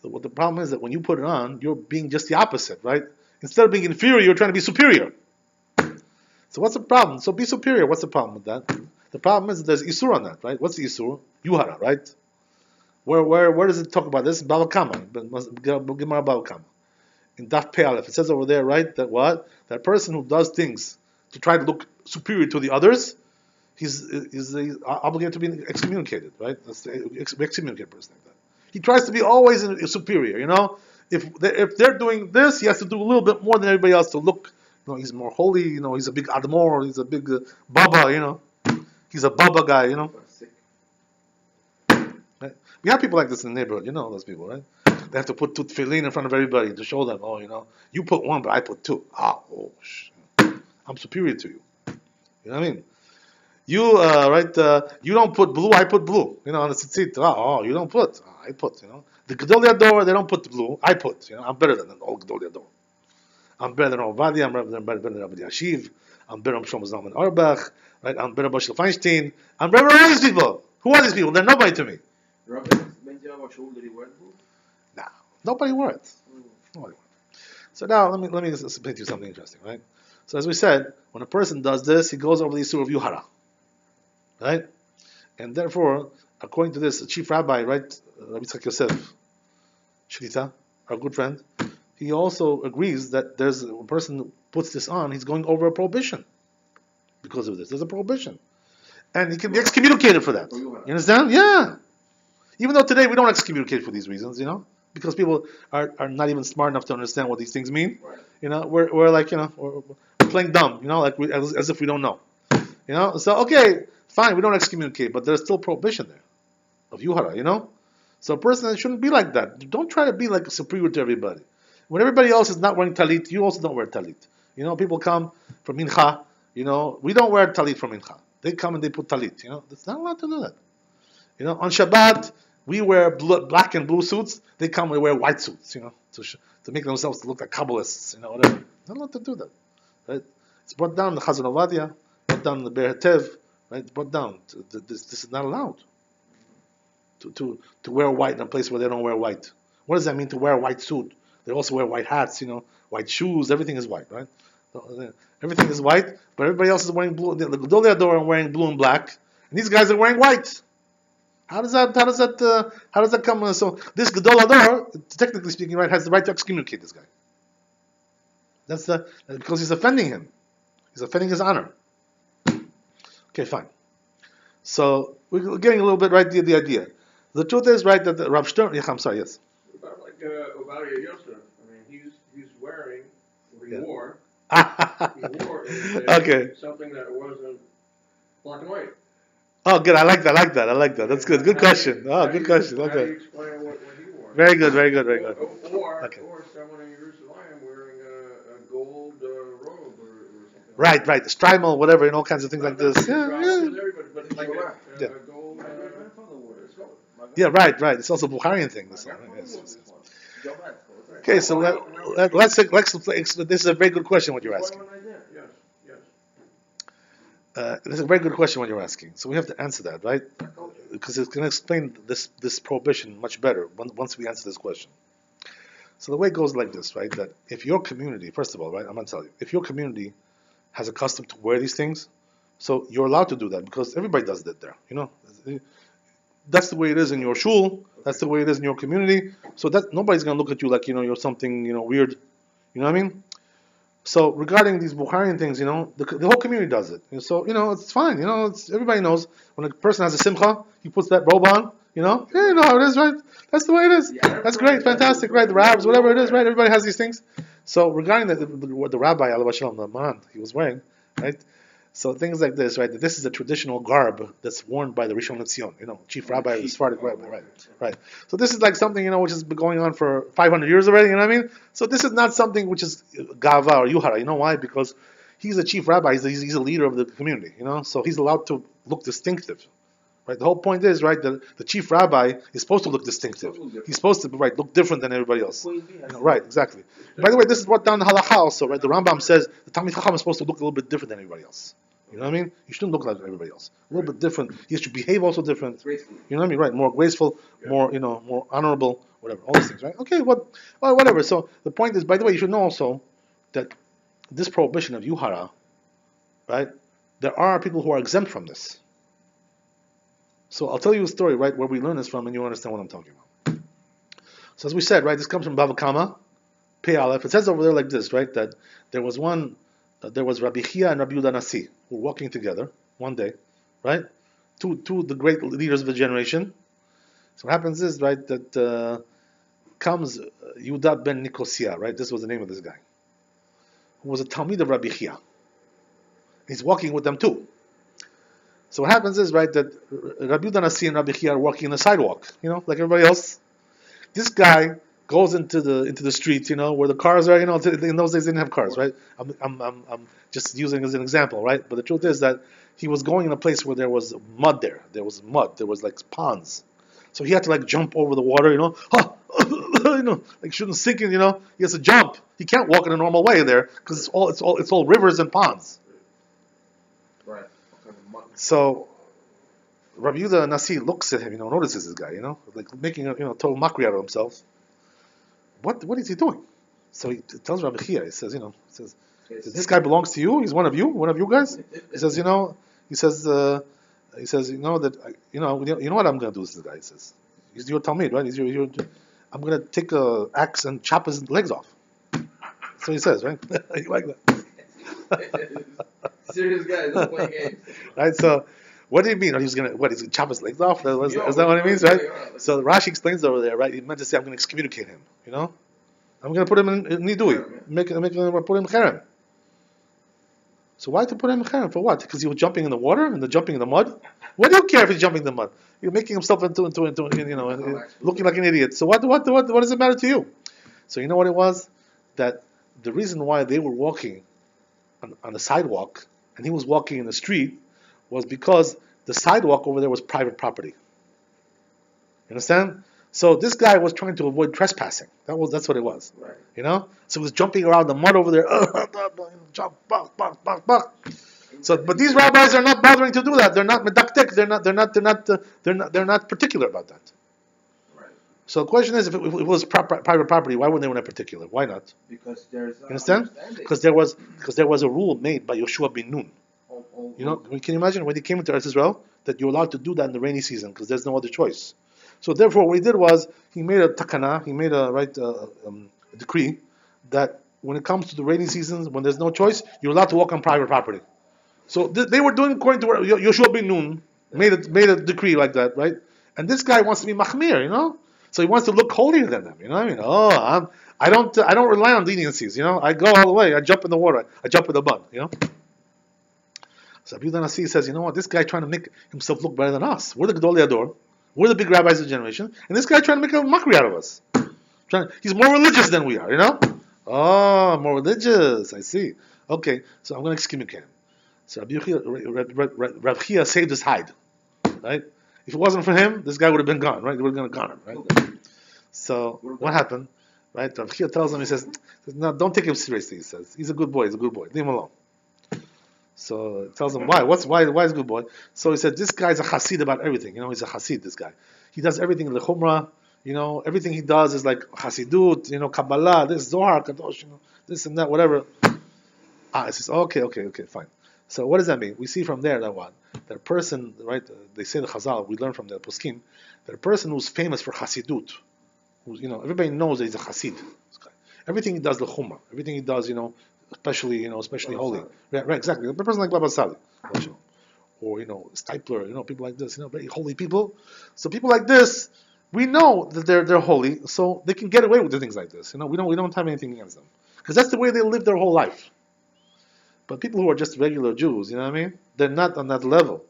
what the problem is that when you put it on, you're being just the opposite, right? Instead of being inferior, you're trying to be superior. So what's the problem? So be superior. What's the problem with that? The problem is that there's Isur on that, right? What's the Isur? Yuhara, right? Where does it talk about this? Bava Kama. Gemara Bava Kama. In Daf Pei Aleph, it says over there, right, that what? That person who does things to try to look superior to the others, he's obligated to be excommunicated, right? That's the excommunicated person like that. He tries to be always superior, If they're doing this, he has to do a little bit more than everybody else to look, he's more holy, he's a big Admor, he's a big Baba, He's a Baba guy, Right? We have people like this in the neighborhood, those people, right? They have to put two tefillin in front of everybody to show them, you put one, but I put two. I'm superior to you. You know what I mean? You, you don't put blue, I put blue. On the tzitzit. You don't put. I put, The Gedolei Ador, they don't put the blue. I put, I'm better than all Gedolei Ador. I'm better than Ovadia, I'm better than Rabbi Yashiv. I'm better than Shlomo Zalman Auerbach. Right? I'm better than Moshe Feinstein. I'm better than all these people. Who are these people? They're nobody to me. Rabbi, did he wear blue? Nah, nobody wore it. Nobody wore it. So now let me explain to you something interesting, right? So as we said, when a person does this, he goes over the issue of Yuhara, right? And therefore, according to this, the chief rabbi, right, Rabbi Yitzchak Yosef Shlita, our good friend, he also agrees that there's a person who puts this on, he's going over a prohibition because of this. There's a prohibition, and he can be excommunicated for that. You understand? Yeah. Even though today we don't excommunicate for these reasons, because people are not even smart enough to understand what these things mean. Right. We're like, we're playing dumb, like as if we don't know. So okay, fine, we don't excommunicate, but there's still prohibition there of yuhara, So a person shouldn't be like that. Don't try to be like superior to everybody. When everybody else is not wearing talit, you also don't wear talit. People come from mincha, we don't wear talit from mincha. They come and they put talit, It's not allowed to do that. On Shabbat, we wear black and blue suits. They come and wear white suits, to make themselves look like Kabbalists, whatever. Not allowed to do that, right? It's brought down in the Chazon Ovadia, brought down in the Be'er Hetev, right? It's brought down. This is not allowed. To wear white in a place where they don't wear white. What does that mean to wear a white suit? They also wear white hats, white shoes. Everything is white, right? Everything is white, but everybody else is wearing blue. The Gedolei Hador are wearing blue and black, and these guys are wearing white. How does that come? So this Gedolei Hador, technically speaking, right, has the right to excommunicate this guy. That's because he's offending him. He's offending his honor. Okay, fine. So we're getting a little bit right the idea. The truth is, right, that the Rav Stern. I'm sorry. Yes. About like Ovadia Yosef. I mean, he's wearing. He wore. Okay. Something that wasn't black and white. Oh, good. I like that. That's good. Good question. Oh, good question. How do you Okay. explain what he wore? Very good. Okay. Or someone in Jerusalem wearing a gold robe or something. Right. The Strimel, whatever, all kinds of things like this. Yeah. Everybody, but like Yeah. a gold. Yeah. Right. It's also a Bukharian thing. This one. Yes. Okay, so let's this is a very good question what you're asking. Yes. This is a very good question what you're asking. So we have to answer that, right? Because it's going to explain this prohibition much better once we answer this question. So the way it goes like this, right? That if your community, first of all, right, I'm going to tell you, if your community has a custom to wear these things, so you're allowed to do that because everybody does that there, That's the way it is in your shul. That's the way it is in your community. So that nobody's gonna look at you like you're something weird. You know what I mean? So regarding these Bukharian things, the whole community does it. And so it's fine. Everybody knows when a person has a simcha, he puts that robe on. Yeah, you know how it is, right? That's the way it is. That's great, fantastic, right? The rabbis, whatever it is, right? Everybody has these things. So regarding what the rabbi Alav Shalom, the man, he was wearing, right? So things like this, right? This is a traditional garb that's worn by the Rishon LeZion, chief rabbi of the Sephardic rabbi, right? So this is like something, which has been going on for 500 years already, you know what I mean? So this is not something which is gava or yuhara. You know why? Because he's a chief rabbi, he's a leader of the community, so he's allowed to look distinctive, right? The whole point is, right, that the chief rabbi is supposed to look distinctive. He's supposed to, look different than everybody else. Right, exactly. By the way, this is brought down in Halakha also, right? The Rambam says the Talmid Chacham is supposed to look a little bit different than everybody else. You know what I mean? You shouldn't look like everybody else. A little bit different. You should behave also different. Graceful. You know what I mean? Right. More graceful, more, more honorable, whatever. All these things, right? Okay, whatever. So the point is, by the way, you should know also that this prohibition of yuhara, right? There are people who are exempt from this. So I'll tell you a story, right, where we learn this from, and you understand what I'm talking about. So as we said, right, this comes from Bava Kama, Pei Aleph. It says over there like this, right, that there was Rabbi Chia and Rabbi Yehuda Nasi who were walking together one day, right? Two of the great leaders of the generation. So what happens is, right, that comes Yehuda ben Nicosia, right? This was the name of this guy, who was a Talmid of Rabbi Chia. He's walking with them too. So what happens is, right, that Rabbi Yehuda Nasi and Rabbi Chia are walking on the sidewalk, like everybody else. This guy goes into the streets, where the cars are. In those days they didn't have cars, right? I'm just using as an example, right? But the truth is that he was going in a place where there was mud. There was mud. There was like ponds, so he had to jump over the water, shouldn't sink in, He has to jump. He can't walk in a normal way there because it's all rivers and ponds. Right. So Rabbi Yehuda Nasi looks at him, notices this guy, making a total mockery out of himself. What is he doing? So he tells Rabbi Chia, he says, this guy belongs to you? He's one of you guys? He says, you know that, you know what I'm going to do with this guy? He says, he's your Talmid, right? I'm going to take an axe and chop his legs off. That's what he says, right? You like that? Serious guy, don't play games. Right, so what do you mean? He's going to chop his legs off? Is that what it means, right? So Rashi explains over there, right? He meant to say, I'm going to excommunicate him, I'm going to put him in Nidui, put him in Cherem. So why to put him in cherem? For what? Because he was jumping in the water and jumping in the mud? What do you care if he's jumping in the mud? You're making himself into looking like an idiot. So what does it matter to you? So you know what it was? That the reason why they were walking on the sidewalk and he was walking in the street was because the sidewalk over there was private property. You understand? So this guy was trying to avoid trespassing. That's what it was. Right. You know? So he was jumping around the mud over there. Jump, buck. So, but these rabbis are not bothering to do that. They're not medaktik. They're not particular about that. Right. So the question is, if it was private property, why wouldn't they want to particular? Why not? Because there's You understand? Because there was a rule made by Yoshua bin Nun. You know, can you imagine when he came into Eretz Israel that you're allowed to do that in the rainy season because there's no other choice. So therefore, what he did was he made a takana, he made a decree that when it comes to the rainy seasons, when there's no choice, you're allowed to walk on private property. So they were doing according to what Yoshua bin Nun made a decree like that, right? And this guy wants to be machmir, you know. So he wants to look holier than them, you know. I mean, I don't rely on leniencies, you know. I go all the way. I jump in the water. I jump in the mud, you know. So Rabbi Nasi says, you know what? This guy trying to make himself look better than us. We're the Gedolei Ador. We're the big rabbis of the generation, and this guy trying to make a mockery out of us. He's more religious than we are, you know. Oh, more religious. I see. Okay, so I'm going to excommunicate him. So Rabbi Chia saved his hide, right? If it wasn't for him, this guy would have been gone, right? They would have gone him, right? So what happened, right? Rabbi Chia tells him, he says, no, don't take him seriously. He says, he's a good boy. Leave him alone. So he tells him why. Why is a good boy? So he said, this guy's a chassid about everything. You know, he's a chassid, this guy. He does everything in the chumrah. You know, everything he does is like chassidut, you know, Kabbalah, this Zohar, Kadosh, you know, this and that, whatever. He says, okay, fine. So what does that mean? We see from there that what? That a person, right, they say the Chazal, we learn from the Poskim, that a person who's famous for chassidut, who's, you know, everybody knows that he's a chassid. Everything he does, the chumrah. Everything he does, you know, especially holy. Right, exactly. A person like Baba Sali, or Stipler, people like this, very holy people. So people like this, we know that they're holy, so they can get away with the things like this. We don't have anything against them because that's the way they live their whole life. But people who are just regular Jews, you know what I mean? They're not on that level.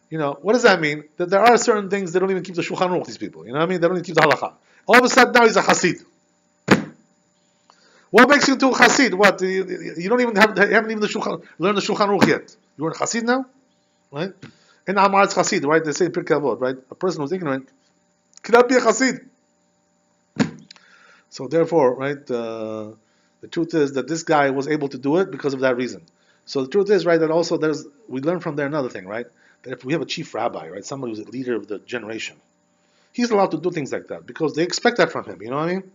What does that mean? That there are certain things they don't even keep the Shulchan Aruch. These people, you know what I mean? They don't even keep the Halacha. All of a sudden now he's a Hasid. What makes you into a Hasid? What? You don't even haven't even learned the Shulchan Aruch yet. You're a Hasid now, right? In Amar it's Hasid, right? They say in Pirkei Avot, right? A person who's ignorant cannot be a Hasid. So therefore, right? The truth is that this guy was able to do it because of that reason. So the truth is, right, that also we learn from there another thing, right? That if we have a chief rabbi, right, somebody who's a leader of the generation, he's allowed to do things like that because they expect that from him. You know what I mean?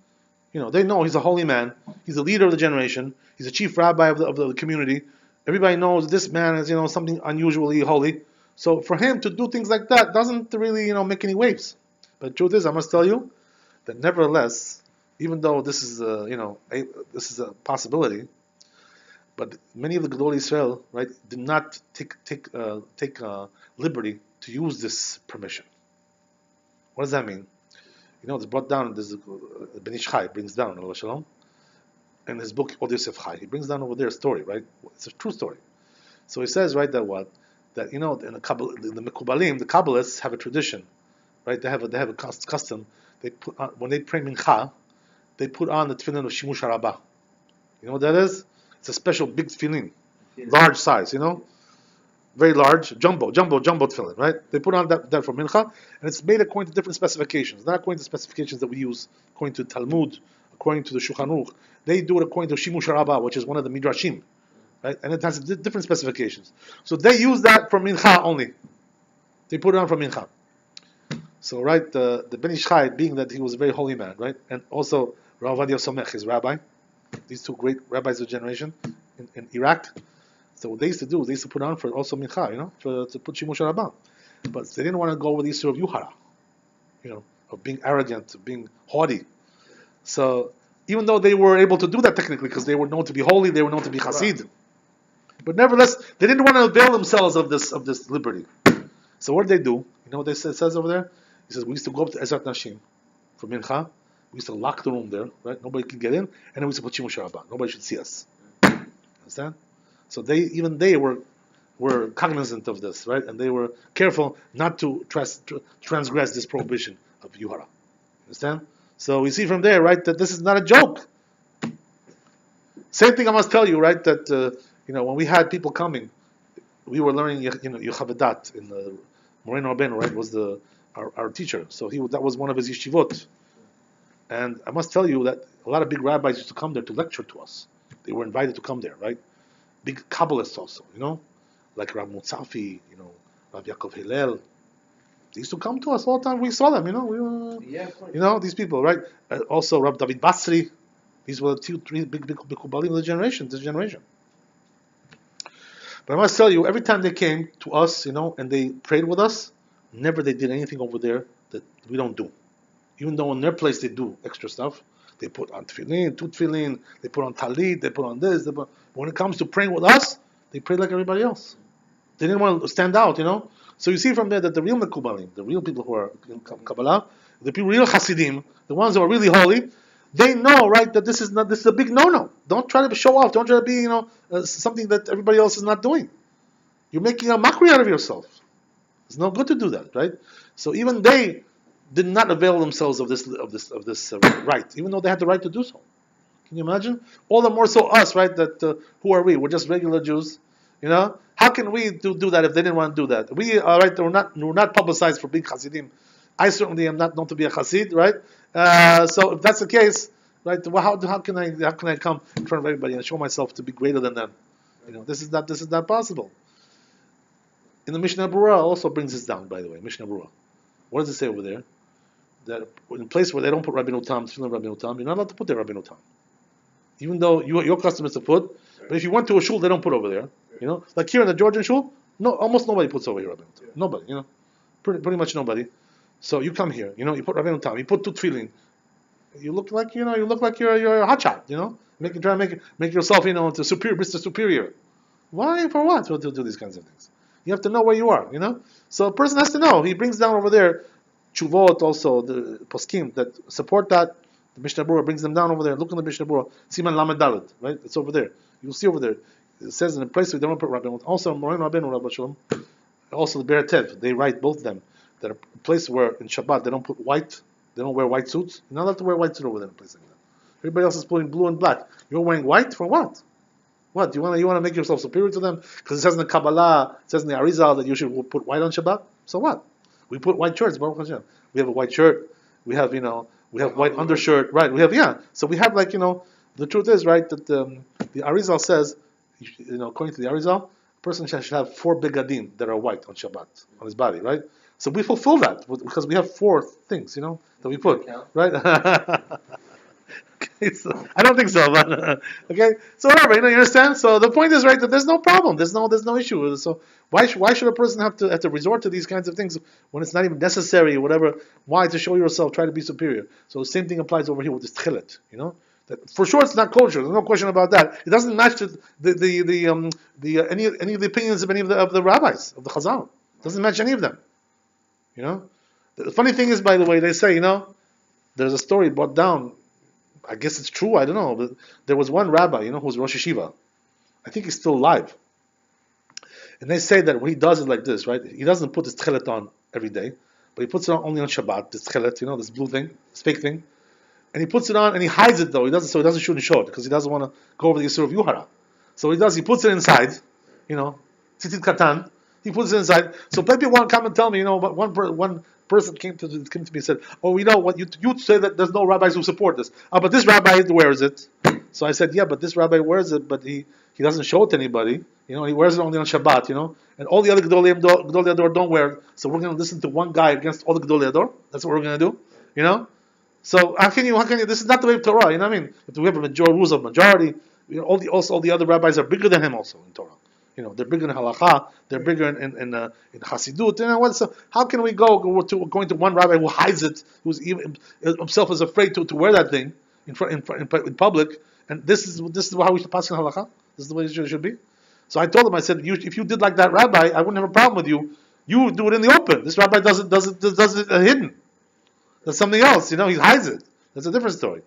They know he's a holy man. He's a leader of the generation. He's a chief rabbi of the community. Everybody knows this man is, something unusually holy. So for him to do things like that doesn't really, make any waves. But the truth is, I must tell you that nevertheless, even though this is, this is a possibility, but many of the Gedolei Israel, right, did not take liberty to use this permission. What does that mean? It's brought down. This Ben Ish Chai brings down Allah Shalom in his book Od Yosef Chai. He brings down over there a story, right? It's a true story. So he says, right, that in the Mekubalim, the Kabbalists have a tradition, right? They have a custom. They put on, when they pray Mincha, they put on the tefillin of Shimush Rabbah. You know what that is? It's a special big tefillin, large size, very large, jumbo tefillin, right? They put on that for mincha, and it's made according to different specifications, not according to specifications that we use according to Talmud, according to the Shulchan Aruch. They do it according to Shimush Rabbah, which is one of the midrashim, right? And it has different specifications. So they use that for mincha only. They put it on for mincha. So, right, the Ben Ish Chai, being that he was a very holy man, right, and also Rav Ovadia Somech, his rabbi, these two great rabbis of the generation in Iraq. So what they used to do, they used to put on for also mincha, to put shimush rabbah. But they didn't want to go with the issue of yuhara, of being arrogant, of being haughty. So even though they were able to do that technically, because they were known to be holy, they were known to be chassid, but nevertheless, they didn't want to avail themselves of this liberty. So what did they do? You know what it says over there? He says, we used to go up to Ezrat Nashim for mincha. We used to lock the room there, right? Nobody could get in, and then we used to put shimush rabbah. Nobody should see us. Understand? So they were cognizant of this, right? And they were careful not to transgress this prohibition of Yuhara. Understand? So we see from there, right, that this is not a joke. Same thing I must tell you, right, that when we had people coming, we were learning, Yochavedat in the Moreno Rabbeinu, right, was our teacher. So that was one of his yeshivot. And I must tell you that a lot of big rabbis used to come there to lecture to us. They were invited to come there, right? Big Kabbalists also, like Rav Mutzafi, Rav Yaakov Hillel. They used to come to us all the time. We saw them, these people, right? Also Rav David Basri. These were the 2-3 big Mekubalim of this generation. But I must tell you, every time they came to us, and they prayed with us, never they did anything over there that we don't do. Even though in their place they do extra stuff. They put on tefillin, 2 tefillin, they put on talit, they put on this. But when it comes to praying with us, they pray like everybody else. They didn't want to stand out, So you see from there that the real Mekubalim, the real people who are in Kabbalah, the real Hasidim, the ones who are really holy, they know, right, that this is a big no-no. Don't try to show off. Don't try to be, something that everybody else is not doing. You're making a mockery out of yourself. It's not good to do that, right? So even they did not avail themselves of this right, even though they had the right to do so. Can you imagine? All the more so us, right? That who are we? We're just regular Jews, How can we do that if they didn't want to do that? We are right. We're not publicized for being Hasidim. I certainly am not known to be a Hasid, right? So if that's the case, right? Well, how can I come in front of everybody and show myself to be greater than them? This is not possible. In the Mishnah Berurah also brings this down, by the way. Mishnah Berurah. What does it say over there? That in a place where they don't put Rabbeinu Tam, Tefillin Rabbeinu Tam, you're not allowed to put their Rabbeinu Tam. Even though your custom is to put, but if you went to a shul, they don't put over there. Like here in the Georgian shul, almost nobody puts over here Rabbeinu Tam. Nobody, pretty much nobody. So you come here, you put Rabbeinu Tam, you put 2 tefillin. You look like you're a hotshot, make yourself, to superior, Mr. Superior. Why? For what? To do these kinds of things. You have to know where you are, So a person has to know. He brings down over there Chuvot, also the poskim that support that. The Mishnah Berurah brings them down over there. Look in the Mishnah Berurah, Siman Lamed Dalet, right? It's over there. You'll see over there. It says in a place where they don't put Rabbeinu. Also, Moreno Rabbeinu, Rabbi Shalom. Also the Beretev, they write both of them that a place where in Shabbat they don't put white, they don't wear white suits. You're not allowed to wear white suit over there in a place like that. Everybody else is putting blue and black. You're wearing white for what? What you want to make yourself superior to them? Because it says in the Kabbalah, it says in the Arizal that you should put white on Shabbat. So what? We put white shirts. Baruch Hashem. We have a white shirt. We have white undershirt. Right? We have So we have the truth is right that the Arizal says, according to the Arizal, a person should have 4 begadim that are white on Shabbat on his body. Right? So we fulfill that because we have 4 things that we put. Right? I don't think so, but okay. So whatever, you understand. So the point is right that there's no problem, there's no issue. So why should a person have to resort to these kinds of things when it's not even necessary or whatever? Why to show yourself, try to be superior? So the same thing applies over here with this Techelet. That for sure it's not kosher. There's no question about that. It doesn't match any of the opinions of any of the rabbis of the Chazal. It doesn't match any of them. The funny thing is, by the way, they say there's a story brought down. I guess it's true, I don't know, but there was one rabbi, who was Rosh Yeshiva. I think he's still alive. And they say that what he does is like this, right? He doesn't put his Techelet on every day, but he puts it on only on Shabbat, this Techelet, this blue thing, this fake thing. And he puts it on and he hides it though, so he doesn't shoot and show it, because he doesn't want to go over the Yisur of Yuhara. So he puts it inside, Tsitsit Katan, he puts it inside. So people want to come and tell me, one person came to me and said, "Oh, what? You say that there's no rabbis who support this. But this rabbi wears it." So I said, "Yeah, but this rabbi wears it, but he doesn't show it to anybody. He wears it only on Shabbat. And all the other Gedolei Ador don't wear it. So we're going to listen to one guy against all the Gedolei Ador. That's what we're going to do. So how can you? This is not the way of Torah. If we have rules of majority, all the other rabbis are bigger than him also in Torah. They're bigger in halacha, they're bigger in Hasidut. So how can we going to one rabbi who hides it, who's even himself is afraid to wear that thing in public? And this is how we should pass in halacha. This is the way it should be. So I told him, I said, if you did like that rabbi, I wouldn't have a problem with you. You do it in the open. This rabbi does it hidden. That's something else. He hides it. That's a different story.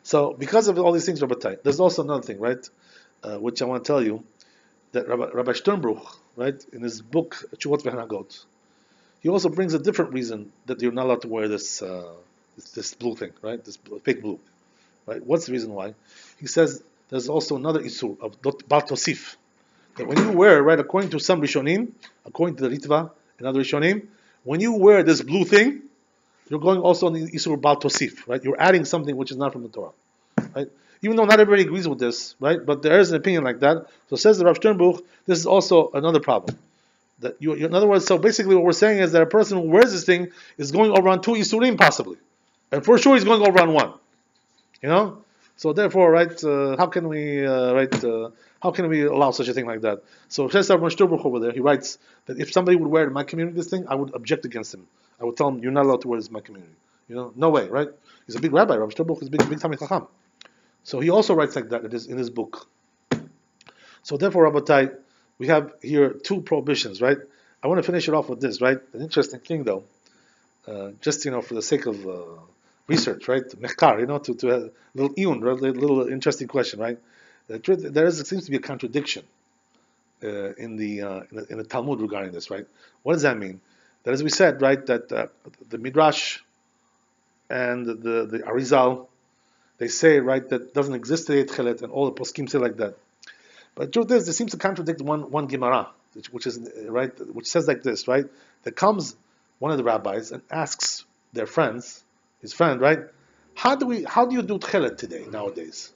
So because of all these things, Rabbi, there's also another thing, right? which I want to tell you, that Rabbi Sternbruch, right, in his book Tshuvot V'Hanagot, he also brings a different reason that you're not allowed to wear this blue thing, right, this fake blue, right? What's the reason why? He says there's also another isur of Bal Tosif, that when you wear, right, according to some Rishonim, according to the Ritva and other Rishonim, when you wear this blue thing, you're going also on the isur Bal Tosif, right? You're adding something which is not from the Torah, right? Even though not everybody agrees with this, right? But there is an opinion like that. So says the Rav Sternbuch, this is also another problem. That you, in other words, so basically what we're saying is that a person who wears this thing is going over on two isurim possibly, and for sure he's going over on one. You know. So therefore, right? How can we, how can we allow such a thing like that? So says Rav Sternbuch over there, he writes that if somebody would wear in my community this thing, I would object against him. I would tell him, you're not allowed to wear this in my community. You know, no way, right? He's a big rabbi. Rav Sternbuch is a big Talmid Chacham. So he also writes like that in his book. So therefore, Rabbatai, we have here two prohibitions, right? I want to finish it off with this, right? An interesting thing, though, just for the sake of research, right? Mechkar, to a little iyun, right? A little interesting question, right? Seems to be a contradiction in the Talmud regarding this, right? What does that mean? That, as we said, right, that the Midrash and the Arizal, they say, right, that doesn't exist today Techelet, and all the poskim say like that. But the truth is, there seems to contradict one Gemara, which is right, which says like this, right? There comes one of the rabbis and asks his friend, right? How do you do Techelet today nowadays,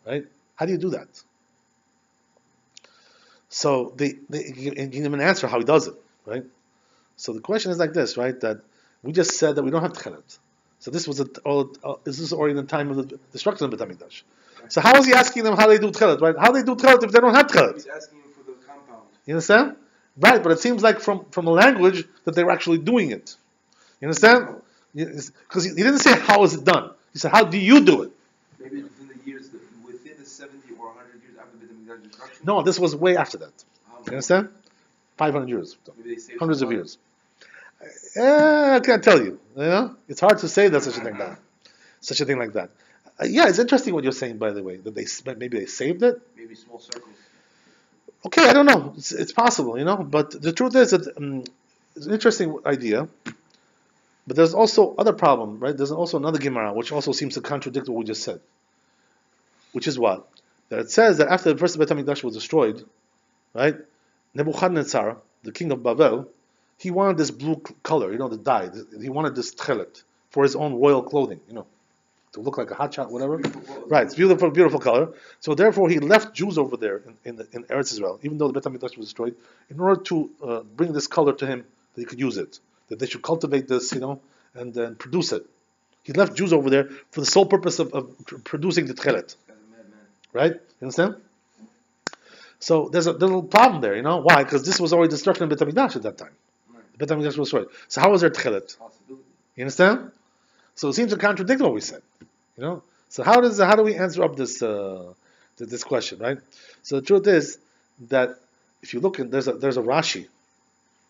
right? How do you do that? So they give him an answer how he does it, right? So the question is like this, right? That we just said that we don't have Techelet. So this was this is already in the time of the destruction of Beit HaMikdash. So how is he asking them how they do Techelet, right? How they do Techelet if they don't have Techelet? He's asking him for the compound. You understand? Right, but it seems like from the language that they were actually doing it. You understand? Because he didn't say how is it done. He said, how do you do it? Maybe within the 70 or 100 years after Beit HaMikdash destruction? No, this was way after that. You understand? 500 years. Hundreds of years. I can't tell you. It's hard to say that such a thing like that. Yeah, it's interesting what you're saying, by the way, that maybe they saved it. Maybe small circles. Okay, I don't know. It's possible, But the truth is that it's an interesting idea. But there's also other problem, right? There's also another Gemara which also seems to contradict what we just said. Which is what? That it says that after the first Beit HaMikdash was destroyed, right? Nebuchadnezzar, the king of Babel, he wanted this blue color, the dye. He wanted this Techelet for his own royal clothing, to look like a hotshot, whatever. Right, it's beautiful, beautiful color. So therefore, he left Jews over there in Eretz Israel, even though the Beit HaMikdash was destroyed, in order to bring this color to him, that he could use it, that they should cultivate this, and then produce it. He left Jews over there for the sole purpose of producing the Techelet. Right? You understand? So there's a little problem there, Why? Because this was already destruction of Beit HaMikdash at that time. The Beit HaMikdash was destroyed. So how was there Techelet? You understand? So it seems to contradict what we said. So how do we answer up this question, right? So the truth is that if you look at there's a Rashi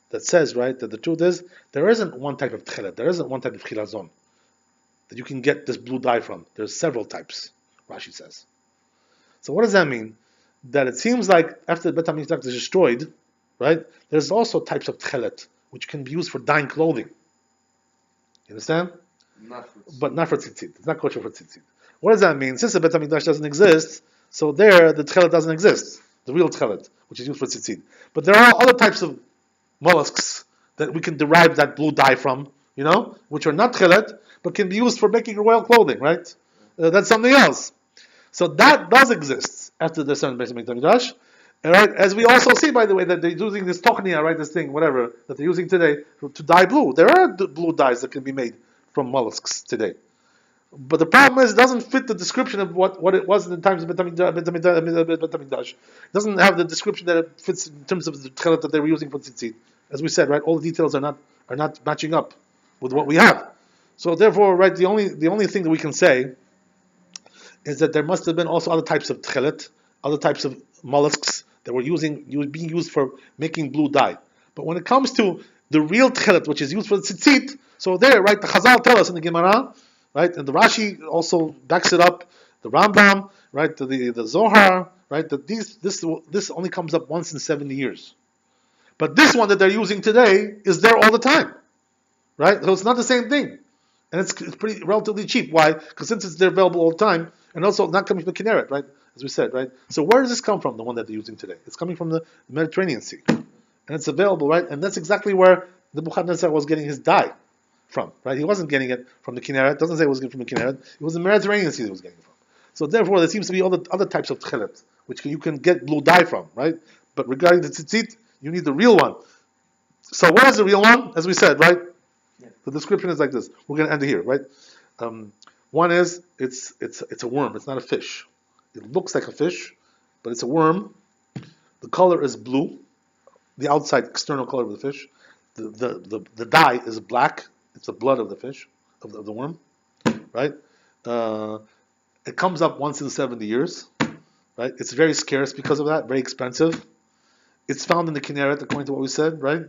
that says, right, that the truth is there isn't one type of Techelet, there isn't one type of Chilazon that you can get this blue dye from. There's several types, Rashi says. So what does that mean? That it seems like after the Beit HaMikdash is destroyed, right, there's also types of Techelet which can be used for dyeing clothing. You understand? But not for tzitzit. It's not kosher for tzitzit. What does that mean? Since the Beit HaMikdash doesn't exist, so there the Techelet doesn't exist. The real Techelet, which is used for tzitzit. But there are other types of mollusks that we can derive that blue dye from, which are not Techelet, but can be used for making royal clothing, right? That's something else. So that does exist after the destruction of Beit HaMikdash. Right? As we also see, by the way, that they're using this tochnia, right, this thing, whatever, that they're using today to dye blue. There are blue dyes that can be made from mollusks today. But the problem is it doesn't fit the description of what it was in the times of Beit HaMikdash. It doesn't have the description that it fits in terms of the Techelet that they were using for tzitzit. As we said, right, all the details are not matching up with what we have. So therefore, right, the only thing that we can say is that there must have been also other types of Techelet, other types of mollusks that were being used for making blue dye. But when it comes to the real Techelet, which is used for the tzitzit, so there, right, the Chazal tell us in the Gemara, right, and the Rashi also backs it up, the Rambam, right? The Zohar, right? That this only comes up once in 70 years. But this one that they're using today is there all the time, right? So it's not the same thing, and it's pretty relatively cheap. Why? Because since it's there available all the time, and also not coming from the Kinneret, right? As we said, right? So where does this come from? The one that they're using today? It's coming from the Mediterranean Sea, and it's available, right? And that's exactly where the Nebuchadnezzar was getting his dye from, right? He wasn't getting it from the Kinneret. It doesn't say it was getting from the Kinneret. It was the Mediterranean Sea that he was getting it from. So therefore, there seems to be other types of Techelet, which you can get blue dye from, right? But regarding the Tzitzit, you need the real one. So what is the real one? As we said, right? Yeah. The description is like this. We're going to end it here, right? One is it's a worm. It's not a fish. It looks like a fish, but it's a worm. The color is blue. The outside external color of the fish. The dye is black. It's the blood of the fish, of the worm, right? It comes up once in 70 years, right? It's very scarce because of that, very expensive. It's found in the Kinneret, according to what we said, right?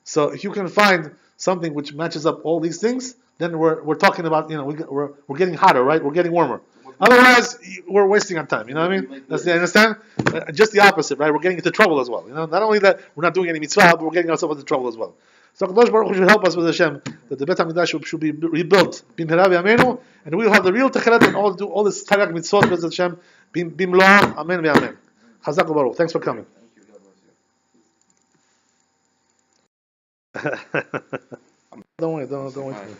So if you can find something which matches up all these things, then we're talking about, we're getting hotter, right? We're getting warmer. Otherwise, we're wasting our time. You know what I mean? You understand? Just the opposite, right? We're getting into trouble as well. Not only that we're not doing any mitzvah, but we're getting ourselves into trouble as well. So Kadosh Baruch Hu should help us with Hashem that the Beit Hamikdash should be rebuilt. Bimhera v'yameinu, and we'll have the real Techelet and do all this Tarak mitzvot with Hashem. Bimloah, Amen v'Amen. Chazak u'Baruch. Thanks for coming. Thank you. God bless you. Don't worry.